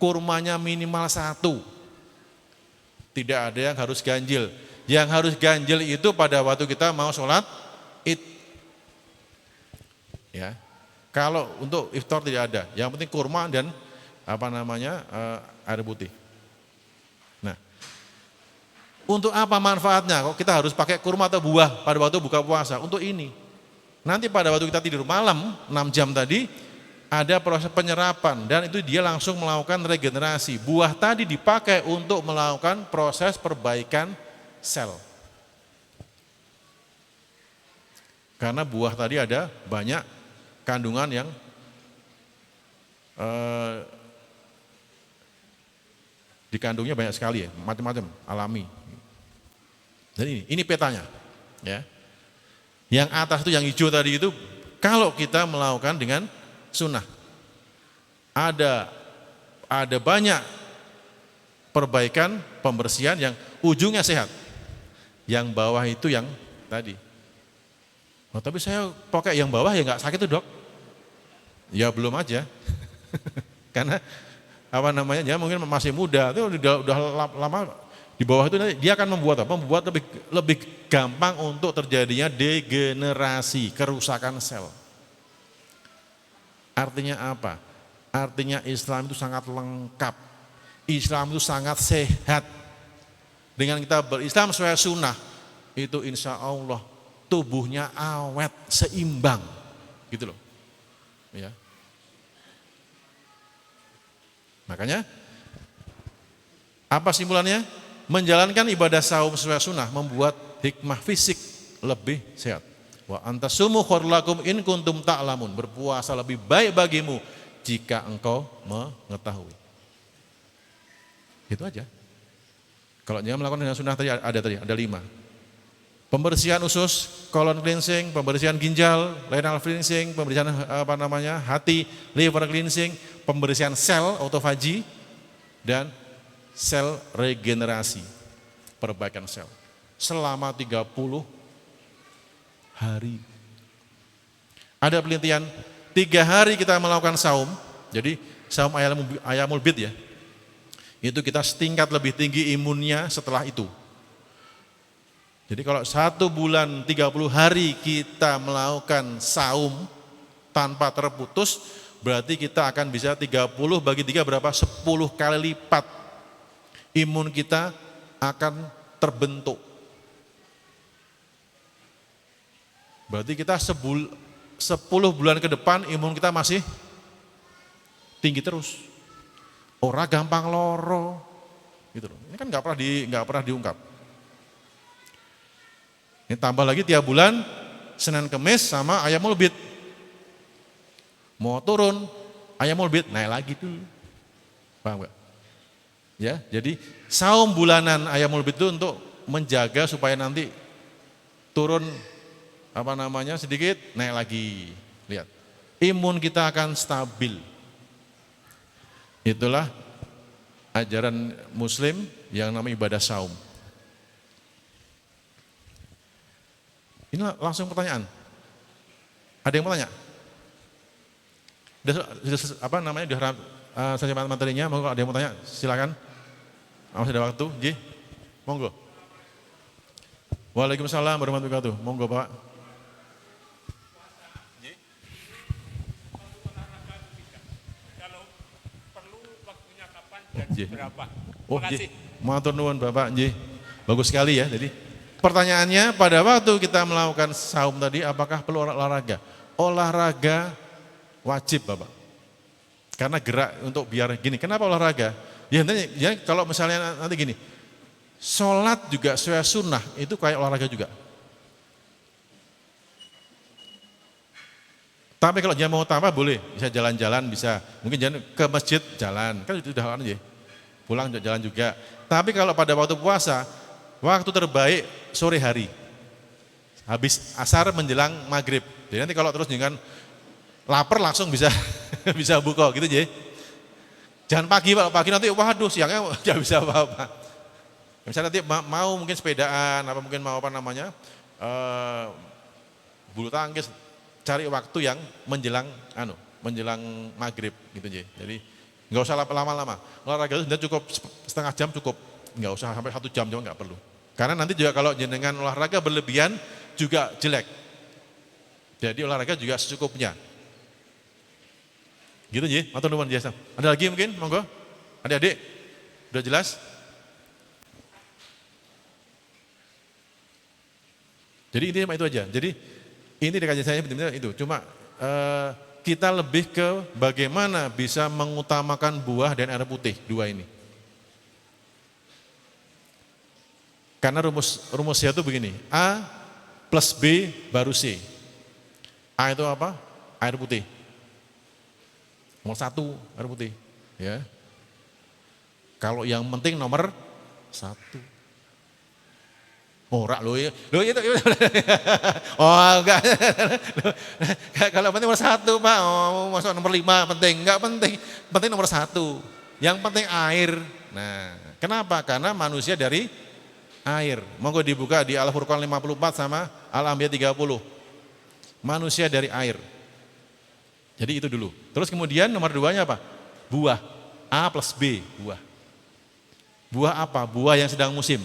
Kurmanya minimal 1. Tidak ada yang harus ganjil. Yang harus ganjil itu pada waktu kita mau sholat id. Ya. Kalau untuk iftar tidak ada. Yang penting kurma dan air putih. Nah, untuk apa manfaatnya? Kok kita harus pakai kurma atau buah pada waktu buka puasa? Untuk ini. Nanti pada waktu kita tidur malam 6 jam tadi ada proses penyerapan dan itu dia langsung melakukan regenerasi. Buah tadi dipakai untuk melakukan proses perbaikan sel. Karena buah tadi ada banyak kandungan yang dikandungnya banyak sekali ya, macam-macam, alami. Jadi ini petanya, ya. Yang atas itu yang hijau tadi itu kalau kita melakukan dengan sunnah. Ada banyak perbaikan, pembersihan yang ujungnya sehat. Yang bawah itu yang tadi. Oh, tapi saya pakai yang bawah ya nggak sakit tuh dok. Ya belum aja. Karena dia mungkin masih muda, itu udah lama di bawah itu nanti dia akan membuat lebih gampang untuk terjadinya degenerasi, kerusakan sel. Artinya apa? Artinya Islam itu sangat lengkap. Islam itu sangat sehat. Dengan kita berislam sesuai sunnah, itu insya Allah tubuhnya awet, seimbang. Gitu loh. Ya. Makanya, apa simpulannya? Menjalankan ibadah saum sesuai sunnah membuat hikmah fisik lebih sehat. Wa antasumu khairul lakum in kuntum ta'lamun. Berpuasa lebih baik bagimu jika engkau mengetahui. Itu aja. Kalau jangan melakukan dengan sunnah tadi ada 5. Pembersihan usus, colon cleansing, pembersihan ginjal, renal cleansing, pembersihan hati, liver cleansing, pembersihan sel autofagi dan sel regenerasi, perbaikan sel selama 30 hari. Ada penelitian 3 hari kita melakukan saum, jadi saum ayamul bid ya, itu kita setingkat lebih tinggi imunnya setelah itu. Jadi kalau 1 bulan 30 hari kita melakukan saum tanpa terputus, berarti kita akan bisa 30 bagi 3 berapa? 10 kali lipat imun kita akan terbentuk. Berarti kita 10 bulan ke depan imun kita masih tinggi terus. Ora gampang loro. Gitu loh. Ini kan nggak pernah diungkap. Ini tambah lagi tiap bulan Senin Kemis sama ayamul bid. Mau turun ayamul bid naik lagi tuh. Paham enggak? Ya, jadi saum bulanan ayamul bid itu untuk menjaga supaya nanti turun sedikit naik lagi. Lihat. Imun kita akan stabil. Itulah ajaran muslim yang namanya ibadah saum. Ini langsung pertanyaan. Ada yang mau tanya? Sudah saya materinya, monggo ada yang mau tanya, silakan. Masih ada waktu, Ji. Monggo. Waalaikumsalam warahmatullahi wabarakatuh. Monggo, Pak. Kalau perlu waktunya kapan dan berapa? Terima kasih. Matur nuwun Bapak, Ji. Bagus sekali ya. Jadi pertanyaannya pada waktu kita melakukan saum tadi, apakah perlu olahraga? Olahraga wajib Bapak. Karena gerak untuk biar gini. Kenapa olahraga? Ya kalau misalnya nanti gini, sholat juga sesuai sunnah, itu kayak olahraga juga. Tapi kalau dia mau tambah boleh, bisa jalan-jalan, bisa. Mungkin jangan ke masjid, jalan. Kan itu udah aja. Pulang jalan juga. Tapi kalau pada waktu puasa, waktu terbaik sore hari. Habis asar menjelang maghrib. Jadi nanti kalau terus jangan lapar langsung bisa bisa buka gitu aja. Jangan pagi Pak, pagi nanti waduh siangnya nggak bisa apa-apa. Misalnya nanti mau mungkin sepedaan, mungkin mau bulu tangkis, cari waktu yang menjelang maghrib gitu aja. Jadi nggak usah lama-lama. Olahraga itu sudah cukup setengah jam cukup. nggak usah sampai 1 jam juga nggak perlu. Karena nanti juga kalau jenengan olahraga berlebihan juga jelek. Jadi olahraga juga secukupnya. Gitu ya, matur nuwun biasa. Ada lagi mungkin, monggo. Adik-adik, udah jelas? Jadi intinya itu aja. Jadi ini dari kajian saya benar-benar itu. Cuma kita lebih ke bagaimana bisa mengutamakan buah dan air putih, dua ini. Karena rumusnya itu begini, A plus B baru C. A itu apa? Air putih. Nomor 1 air putih. Ya. Kalau yang penting nomor 1. Ora loh ya. Loh itu. Oh enggak. Kalau penting nomor 1 Pak. Oh, masuk nomor 5 penting. Enggak penting. Penting nomor 1. Yang penting air. Nah, kenapa? Karena manusia dari air. Monggo dibuka di Al-Furqan 54 sama Al-Anbiya 30. Manusia dari air. Jadi itu dulu. Terus kemudian nomor 2-nya apa? Buah. A plus B, buah. Buah apa? Buah yang sedang musim.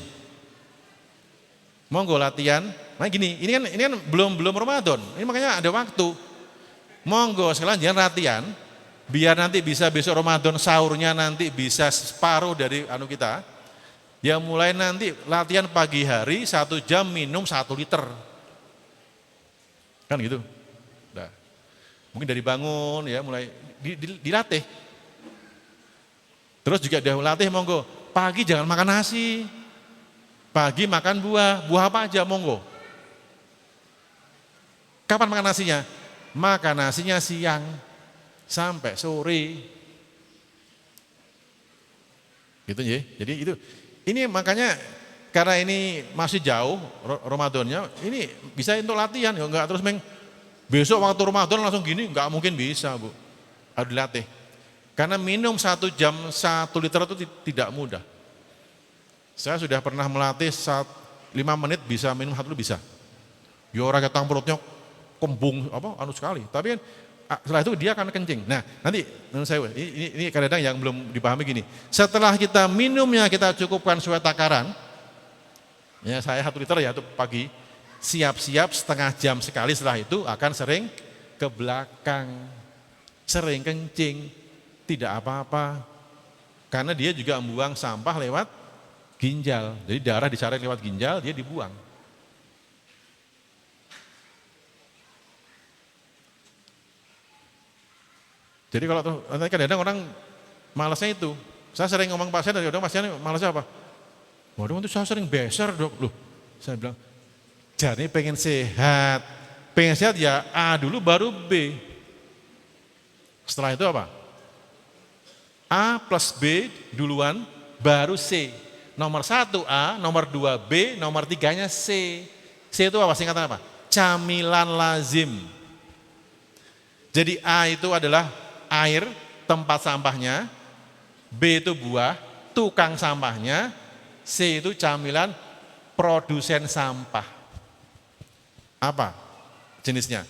Monggo latihan. Nah gini, ini kan belum Ramadan. Ini makanya ada waktu. Monggo sekalian jangan latihan biar nanti bisa besok Ramadan sahurnya nanti bisa separuh dari kita. Ya mulai nanti latihan pagi hari 1 jam minum 1 liter. Kan gitu. Nah, mungkin dari bangun ya mulai dilatih. Terus juga dia latih monggo. Pagi jangan makan nasi. Pagi makan buah. Buah apa aja monggo. Kapan makan nasinya? Makan nasinya siang sampai sore. Gitu ya. Jadi itu ini makanya karena ini masih jauh Ramadannya, ini bisa untuk latihan, enggak terus besok waktu Ramadan langsung gini, enggak mungkin bisa Bu, harus dilatih. Karena minum 1 jam 1 liter itu tidak mudah. Saya sudah pernah melatih 5 menit bisa minum 1 liter bisa. Ya orang ketang perutnya kembung sekali, tapi kan setelah itu dia akan kencing. Nah nanti menurut saya ini kadang-kadang yang belum dipahami gini, setelah kita minumnya kita cukupkan sesuai takaran. Ya saya 1 liter ya itu pagi, siap-siap setengah jam sekali setelah itu akan sering ke belakang, sering kencing, tidak apa-apa. Karena dia juga membuang sampah lewat ginjal, jadi darah disaring lewat ginjal, dia dibuang. Jadi kalau nanti kadang-kadang orang malasnya itu, saya sering ngomong pasien, pasien malasnya apa? Waduh itu saya sering beser Dok. Loh, saya bilang, jadi pengen sehat ya A dulu baru B. Setelah itu apa? A plus B duluan baru C. Nomor 1 A, nomor 2 B, nomor 3-nya C. C itu apa? Singkatan apa? Camilan lazim. Jadi A itu adalah air, tempat sampahnya. B itu buah, tukang sampahnya. C itu camilan, produsen sampah. Apa jenisnya?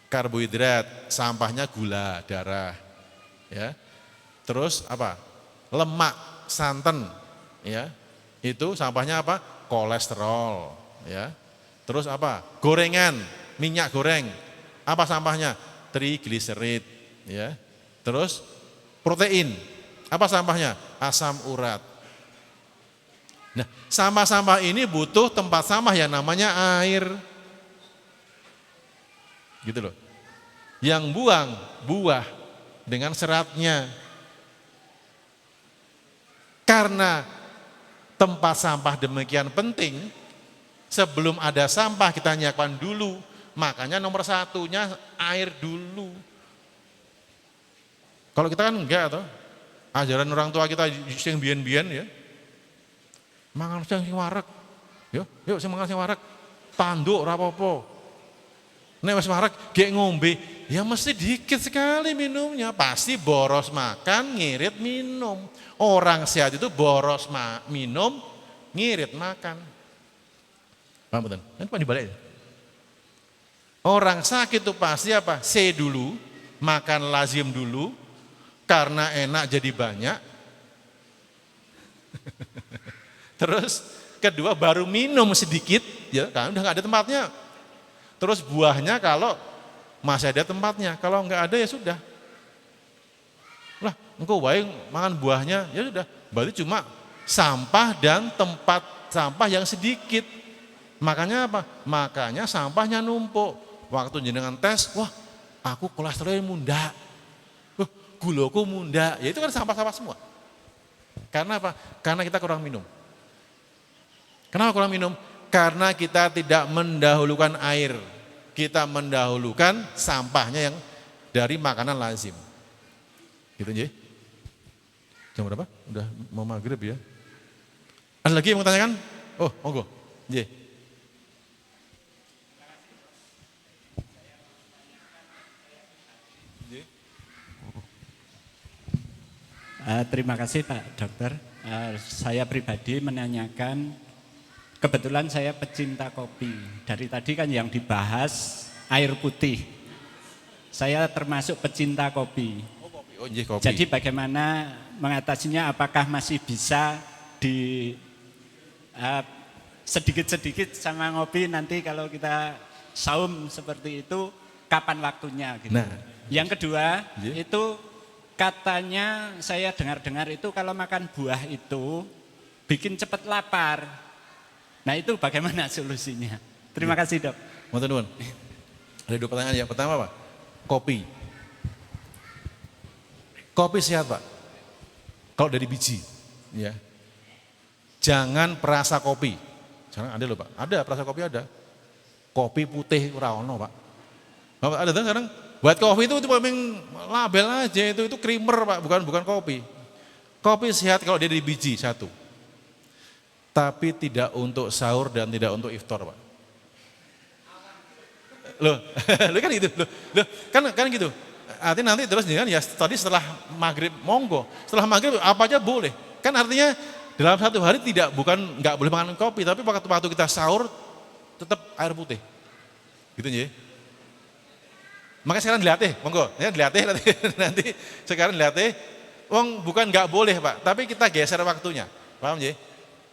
Karbohidrat, sampahnya gula darah. Ya. Terus apa? Lemak, santan. Ya. Itu sampahnya apa? Kolesterol. Ya. Terus apa? Gorengan, minyak goreng. Apa sampahnya? Trigliserid. Ya. Terus protein. Apa sampahnya? Asam urat. Nah, sampah-sampah ini butuh tempat sampah yang namanya air. Gitu loh. Yang buang buah dengan seratnya. Karena tempat sampah demikian penting, sebelum ada sampah kita nyiapkan dulu. Makanya nomor 1-nya air dulu. Kalau kita kan enggak toh. Ajaran orang tua kita sing biyen-biyen ya. Mangan sing wareg. Yuk sing mangan sing wareg. Tanduk ora apa-apa. Nek wis wareg gek ngombe, ya mesti dikit sekali minumnya. Pasti boros makan, ngirit minum. Orang sehat itu boros minum, ngirit makan. Paham betul? Kan Pak dibalik ya. Orang sakit itu pasti apa? C dulu, makan lazim dulu, karena enak jadi banyak. Terus kedua baru minum sedikit, ya kan udah nggak ada tempatnya. Terus buahnya kalau masih ada tempatnya, kalau nggak ada ya sudah. Lah, engkau baik makan buahnya, ya sudah. Berarti cuma sampah dan tempat sampah yang sedikit. Makanya apa? Makanya sampahnya numpuk. Waktu jenengan tes, wah aku kolesterolnya munda, gulaku munda, ya itu kan sampah-sampah semua. Karena apa? Karena kita kurang minum. Kenapa kurang minum? Karena kita tidak mendahulukan air. Kita mendahulukan sampahnya yang dari makanan lazim. Gitu aja. Jam berapa? Udah mau maghrib ya. Ada lagi yang mau tanyakan? Oh, monggo. Nggih. Terima kasih Pak Dokter. Saya pribadi menanyakan, kebetulan saya pecinta kopi. Dari tadi kan yang dibahas air putih. Saya termasuk pecinta kopi. Oh, kopi. Jadi bagaimana mengatasinya? Apakah masih bisa di sedikit-sedikit sama ngopi, nanti kalau kita saum seperti itu kapan waktunya gitu. Nah, yang kedua itu katanya saya dengar-dengar itu kalau makan buah itu bikin cepat lapar. Nah itu bagaimana solusinya? Terima kasih Dok. Matur nuwun. Ada dua pertanyaan. Yang pertama apa? Kopi. Kopi sehat Pak. Kalau dari biji, ya. Jangan perasa kopi. Jangan ada loh Pak. Ada perasa kopi ada. Kopi putih ora ono Pak. Bapak ada tuh sekarang. Buat kopi itu memang label aja, itu creamer Pak, bukan kopi. Kopi sehat kalau dia dari biji satu. Tapi tidak untuk sahur dan tidak untuk iftar Pak. Loh, lo kan gitu, loh, kan gitu. Artinya nanti terus kan ya tadi setelah maghrib monggo, setelah maghrib apa aja boleh. Kan artinya dalam satu hari nggak boleh makan kopi, tapi waktu kita sahur tetap air putih. Gitu ya. Makanya sekarang dilatih, monggo, ya dilatih nanti sekarang dilatih. Wong bukan nggak boleh Pak, tapi kita geser waktunya, paham ya?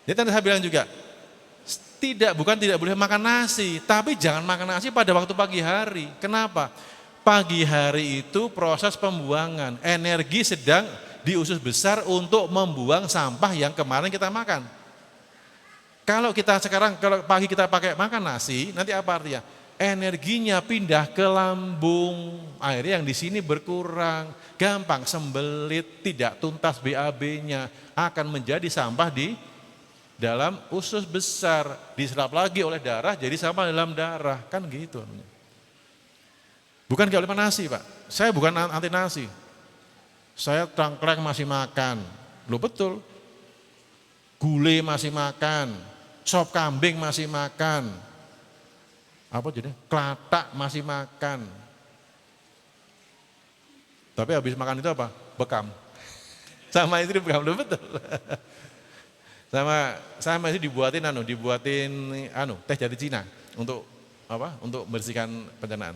Jadi tadi saya bilang juga, bukan tidak boleh makan nasi, tapi jangan makan nasi pada waktu pagi hari. Kenapa? Pagi hari itu proses pembuangan, energi sedang di usus besar untuk membuang sampah yang kemarin kita makan. Kalau pagi kita pakai makan nasi, nanti apa artinya? Energinya pindah ke lambung, akhirnya yang di sini berkurang, gampang sembelit, tidak tuntas BAB-nya, akan menjadi sampah di dalam usus besar, diserap lagi oleh darah, jadi sampah dalam darah, kan gitu. Bukan gak boleh nasi Pak, saya bukan anti nasi, saya tangklek masih makan, loh betul, gulai masih makan, sop kambing masih makan, apa jadi kelatak masih makan, tapi habis makan itu apa? Bekam, sama istri bekam, loh betul. Saya masih dibuatin teh dari Cina untuk apa? Untuk membersihkan pencernaan.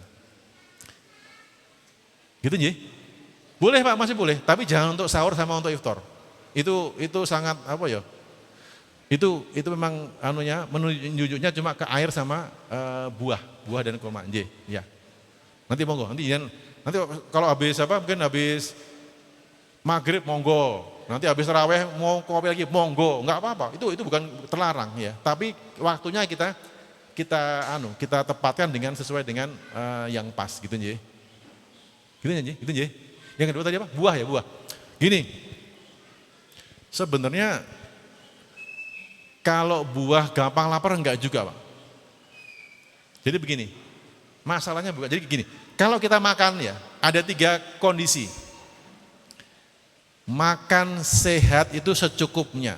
Gitu nggih? Boleh Pak, masih boleh, tapi jangan untuk sahur sama untuk iftar. Itu sangat apa ya? Itu memang menunjuknya cuma ke air sama buah dan kurma. Nggih, ya. Nanti monggo, nanti kalau mungkin habis maghrib monggo. Nanti habis tarawih mau kopi lagi monggo, enggak apa-apa. Itu bukan terlarang ya. Tapi waktunya kita tepatkan sesuai dengan yang pas gitu nggih. Gitu nggih. Yang kedua tadi apa? Buah ya, buah. Gini. Sebenarnya kalau buah gampang lapar enggak juga, Pak. Jadi begini. Masalahnya bukan jadi gini. Kalau kita makan ya, ada 3 kondisi. Makan sehat itu secukupnya.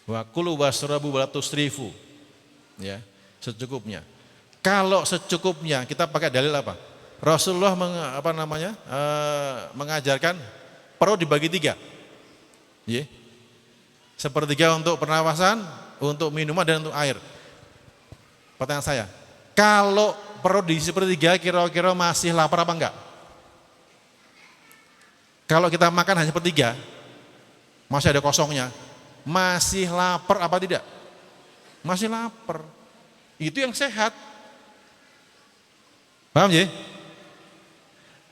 Wa kulu wasrabu wala tusrifu. Ya, secukupnya. Kalau secukupnya kita pakai dalil apa? Rasulullah mengajarkan perut dibagi 3. Ya. Sepertiga untuk pernapasan, untuk minuman dan untuk air. Pertanyaan saya, kalau perut di sepertiga kira-kira masih lapar apa enggak? Kalau kita makan hanya sepertiga, masih ada kosongnya, masih lapar apa tidak? Masih lapar. Itu yang sehat. Paham ya?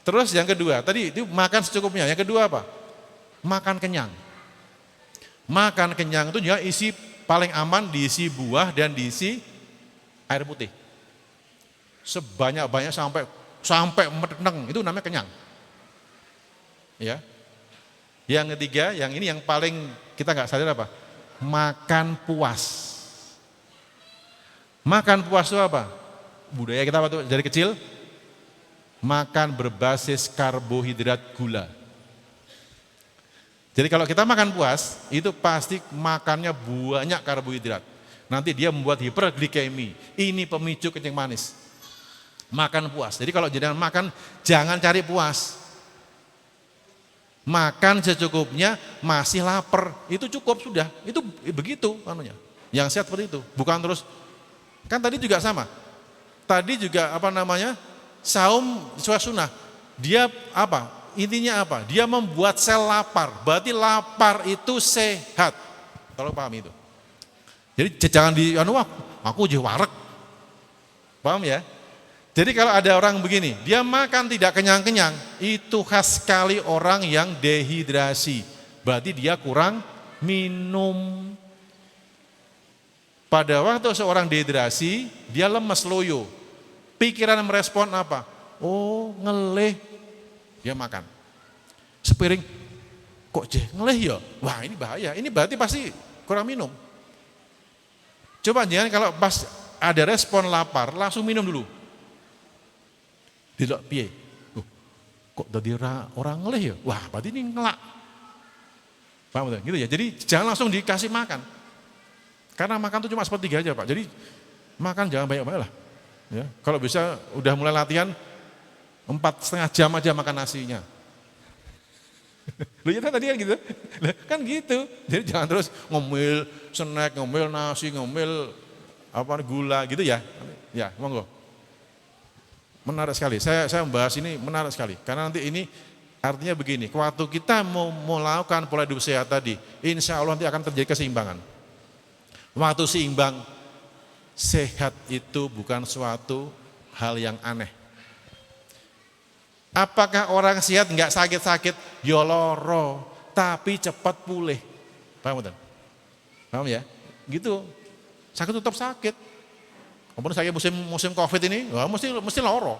Terus yang kedua, tadi itu makan secukupnya. Yang kedua apa? Makan kenyang. Makan kenyang itu juga isi paling aman diisi buah dan diisi air putih. Sebanyak-banyak sampai meneng, itu namanya kenyang. Ya. Yang ketiga, yang ini yang paling kita nggak sadar apa? Makan puas. Makan puas itu apa? Budaya kita waktu dari kecil makan berbasis karbohidrat gula. Jadi kalau kita makan puas, itu pasti makannya banyak karbohidrat. Nanti dia membuat hiperglikemi. Ini pemicu kencing manis. Makan puas. Jadi kalau jangan makan, jangan cari puas. Makan secukupnya, masih lapar, itu cukup sudah. Itu begitu anunya. Yang sehat seperti itu. Bukan terus, kan tadi juga sama. Tadi juga saum sesuai sunnah. Dia apa? Intinya apa? Dia membuat sel lapar. Berarti lapar itu sehat. Kalau paham itu. Jadi jangan aku jadi wareg. Paham ya? Jadi kalau ada orang begini, dia makan tidak kenyang-kenyang, itu khas sekali orang yang dehidrasi. Berarti dia kurang minum. Pada waktu seorang dehidrasi, dia lemes loyo. Pikiran merespon apa? Oh, ngelih. Dia makan. Sepiring, kok ngelih ya? Wah, ini bahaya. Ini berarti pasti kurang minum. Coba jangan kalau pas ada respon lapar, langsung minum dulu. Tidak piye. Kok tadi orang ngelih ya? Wah, berarti ini ngelak. Paham betul? Gitu ya. Jadi jangan langsung dikasih makan. Karena makan itu cuma sepertiga aja Pak. Jadi makan jangan banyak-banyak lah. Ya, kalau bisa udah mulai latihan 4,5 jam aja makan nasinya. Loh ya tadi kan gitu. Kan gitu. Jadi jangan terus ngomel snack, ngomel nasi, ngomel gula gitu ya. Ya, monggo. Menarik sekali. Saya membahas ini menarik sekali. Karena nanti ini artinya begini. Waktu kita mau melakukan pola hidup sehat tadi, insya Allah nanti akan terjadi keseimbangan. Waktu seimbang, sehat itu bukan suatu hal yang aneh. Apakah orang sehat nggak sakit-sakit? Ya loro, tapi cepat pulih. Paham betul? Paham ya? Gitu. Sakit tetap sakit. Walaupun saya musim Covid ini, wah, mesti loro.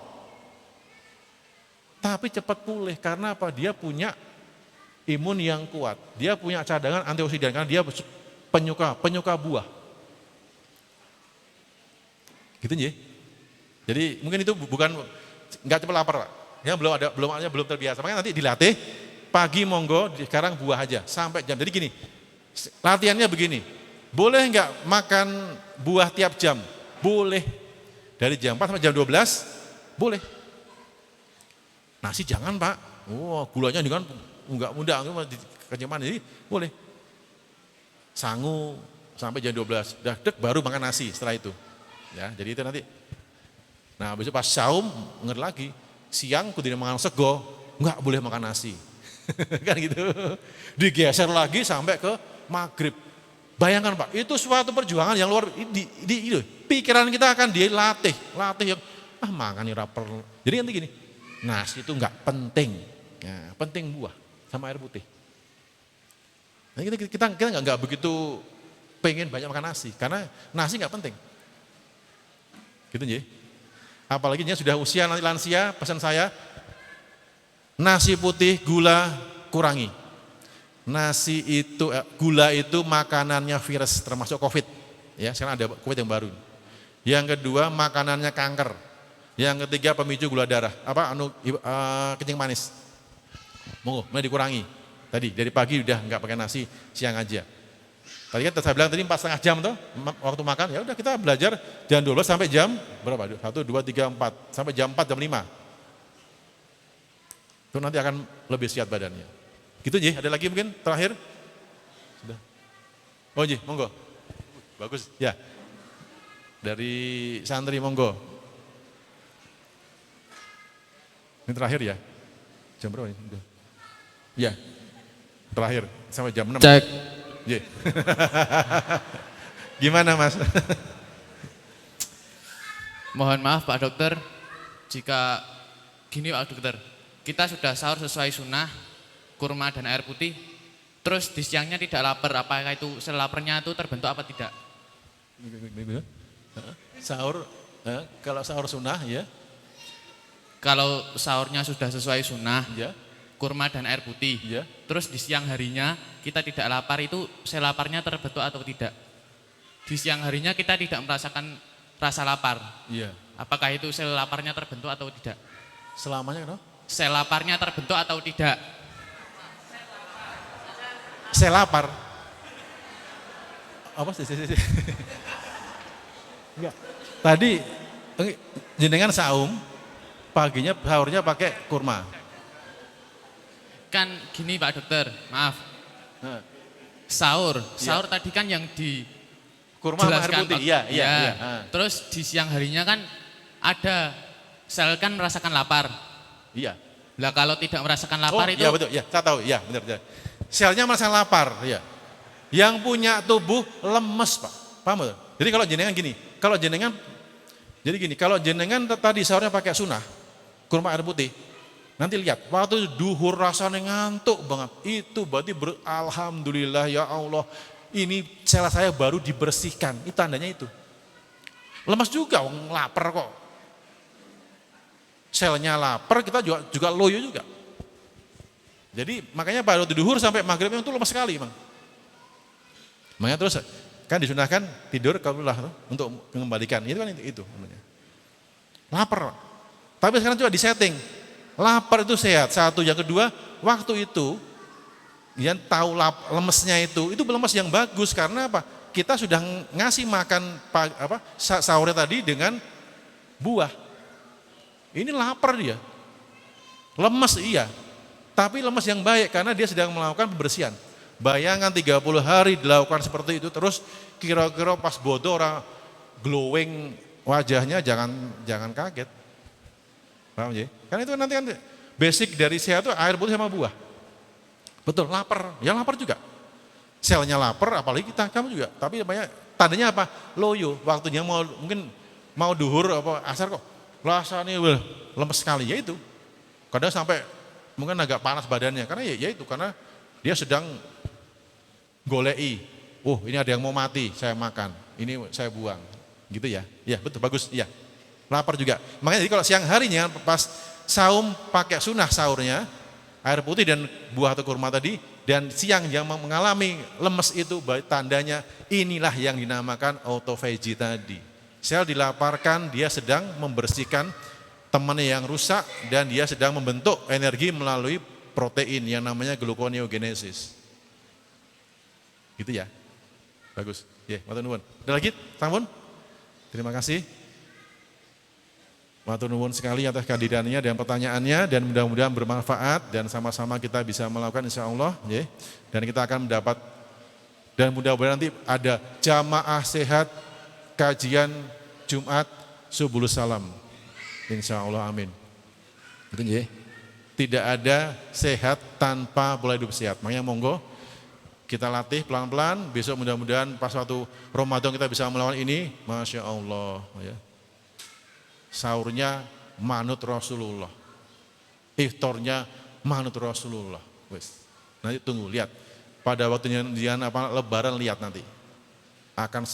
Tapi cepat pulih karena apa? Dia punya imun yang kuat. Dia punya cadangan antioksidan karena dia penyuka buah. Gitu ya. Jadi mungkin itu bukan nggak cepat lapar, Pak. Yang belum terbiasa. Makanya nanti dilatih pagi monggo, sekarang buah aja sampai jam. Jadi gini, latihannya begini. Boleh nggak makan buah tiap jam? Boleh. Dari jam 4 sampai jam 12 boleh. Nasi jangan, Pak. Oh, gulanya dengan enggak mudah, kencing manis. Jadi boleh. Sangu sampai jam 12. Dah baru makan nasi setelah itu. Ya, jadi itu nanti. Nah, besok pas saum ngerti lagi. Siang kudu makan sego, enggak boleh makan nasi. Kan gitu. Digeser lagi sampai ke maghrib. Bayangkan Pak, itu suatu perjuangan yang luar itu. Pikiran kita akan dilatih yang makan ora perlu. Jadi nanti gini, nasi itu enggak penting. Ya, penting buah sama air putih. Nah, kita enggak begitu pengen banyak makan nasi karena nasi enggak penting. Gitu ya. Apalagi dia sudah usia nanti lansia, pesan saya nasi putih, gula kurangi. Gula itu makanannya virus termasuk Covid. Ya, sekarang ada Covid yang baru. Yang kedua makanannya kanker. Yang ketiga pemicu gula darah. Kencing manis. Monggo, mulai dikurangi. Tadi dari pagi udah enggak pakai nasi, siang aja. Tadi kan saya bilang tadi 4,5 jam tuh waktu makan, ya udah kita belajar jam 12 sampai jam berapa? 1, 2, 3, 4 sampai jam 4, jam 5. Itu nanti akan lebih sehat badannya. Gitu Ji, ada lagi mungkin terakhir? Sudah. Oh Ji, monggo. Bagus, ya. Dari santri monggo. Ini terakhir ya. Jam berapa ini? Ya. Terakhir sampai jam 6. Cek. Ye. Gimana Mas? Mohon maaf Pak Dokter, jika gini Pak Dokter, kita sudah sahur sesuai sunnah, kurma dan air putih, terus di siangnya tidak lapar, apakah itu sel laparnya itu terbentuk apa tidak? Sahur, kalau sahur sunnah ya, Kalau sahurnya sudah sesuai sunnah, ya, kurma dan air putih, ya. terus di siang harinya kita tidak lapar, itu sel laparnya terbentuk atau tidak? Di siang harinya kita tidak merasakan rasa lapar, Iya. apakah itu sel laparnya terbentuk atau tidak? Selamanya kenapa? Sel laparnya terbentuk atau tidak? Saya lapar. Apa sih? Enggak. Tadi jenengan saum, paginya sahurnya pakai kurma. Kan gini Pak Dokter, maaf. Nah, Sahur tadi kan yang kurma sama air dijelaskan. putih. Iya. Terus di siang harinya kan ada sel kan merasakan lapar. Iya. Lah kalau tidak merasakan lapar itu iya betul. Iya, saya tahu. Iya, benar. Selnya merasa lapar, ya. Yang punya tubuh lemes, Pak. Paham betul? Jadi kalau jenengan gini, kalau jenengan tadi sahurnya pakai sunnah, kurma air putih, nanti lihat, waktu duhur rasanya ngantuk banget, itu berarti alhamdulillah ya Allah, ini sel saya baru dibersihkan, itu tandanya itu. Lemas juga, lapar kok. Selnya lapar, kita juga loyo juga. Jadi makanya pada waktu duhur sampai maghrib itu lemas sekali, Bang. Makanya terus kan disunahkan tidur kaulah untuk mengembalikan. Itu kan itu namanya. Lapar. Tapi sekarang coba disetting. Lapar itu sehat. Satu, yang kedua, waktu itu yang tahu lemesnya itu lemes yang bagus karena apa? Kita sudah ngasih makan sahurnya tadi dengan buah. Ini lapar dia. Lemes iya. Tapi lemes yang baik karena dia sedang melakukan pembersihan. Bayangkan 30 hari dilakukan seperti itu terus kira-kira pas bodoh orang glowing wajahnya jangan kaget. Paham ya? Karena itu nanti kan basic dari sehat itu air putih sama buah. Betul, lapar. Ya lapar juga. Selnya lapar apalagi kamu juga. Tapi tandanya apa? Loyo. Waktunya mungkin mau duhur apa asar kok. Rasanya lemes sekali ya itu. Kadang sampai mungkin agak panas badannya karena ya itu karena dia sedang golei. Ini ada yang mau mati, saya makan. Ini saya buang. Gitu ya. Ya, betul bagus. Iya. Lapar juga. Makanya jadi kalau siang harinya pas saum pakai sunnah sahurnya air putih dan buah atau kurma tadi dan siang yang mengalami lemes itu tandanya inilah yang dinamakan autophagy tadi. Sel dilaparkan, dia sedang membersihkan temannya yang rusak dan dia sedang membentuk energi melalui protein yang namanya gluconeogenesis. Gitu ya. Bagus. Ya, matur nuwun. Ada lagi? Sampun? Terima kasih. Matur nuwun sekali atas kehadirannya dan pertanyaannya dan mudah-mudahan bermanfaat dan sama-sama kita bisa melakukan insyaallah, ya. Dan kita akan mendapat dan mudah-mudahan nanti ada jamaah sehat kajian Jumat Subulus Salam. Insyaallah amin. Itu ya. Tidak ada sehat tanpa pola hidup sehat. Makanya monggo kita latih pelan-pelan. Besok mudah-mudahan pas waktu Ramadan kita bisa melawan ini. Masya Allah. Ya. Sahurnya manut Rasulullah. Iftarnya manut Rasulullah. Wes. Nanti tunggu lihat. Pada waktunya Lebaran lihat nanti. Akan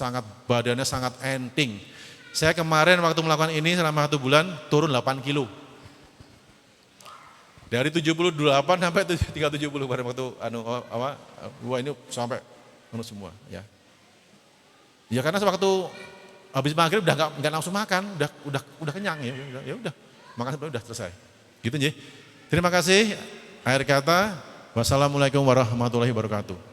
badannya sangat enteng. Saya kemarin waktu melakukan ini selama 1 bulan turun 8 kilo. Dari 78 sampai 370 pada waktu ini sampai semua ya. Ya karena waktu habis maghrib udah enggak langsung makan, udah kenyang ya udah. Makan sampai udah selesai. Gitu ya. Terima kasih. Akhir kata, wassalamualaikum warahmatullahi wabarakatuh.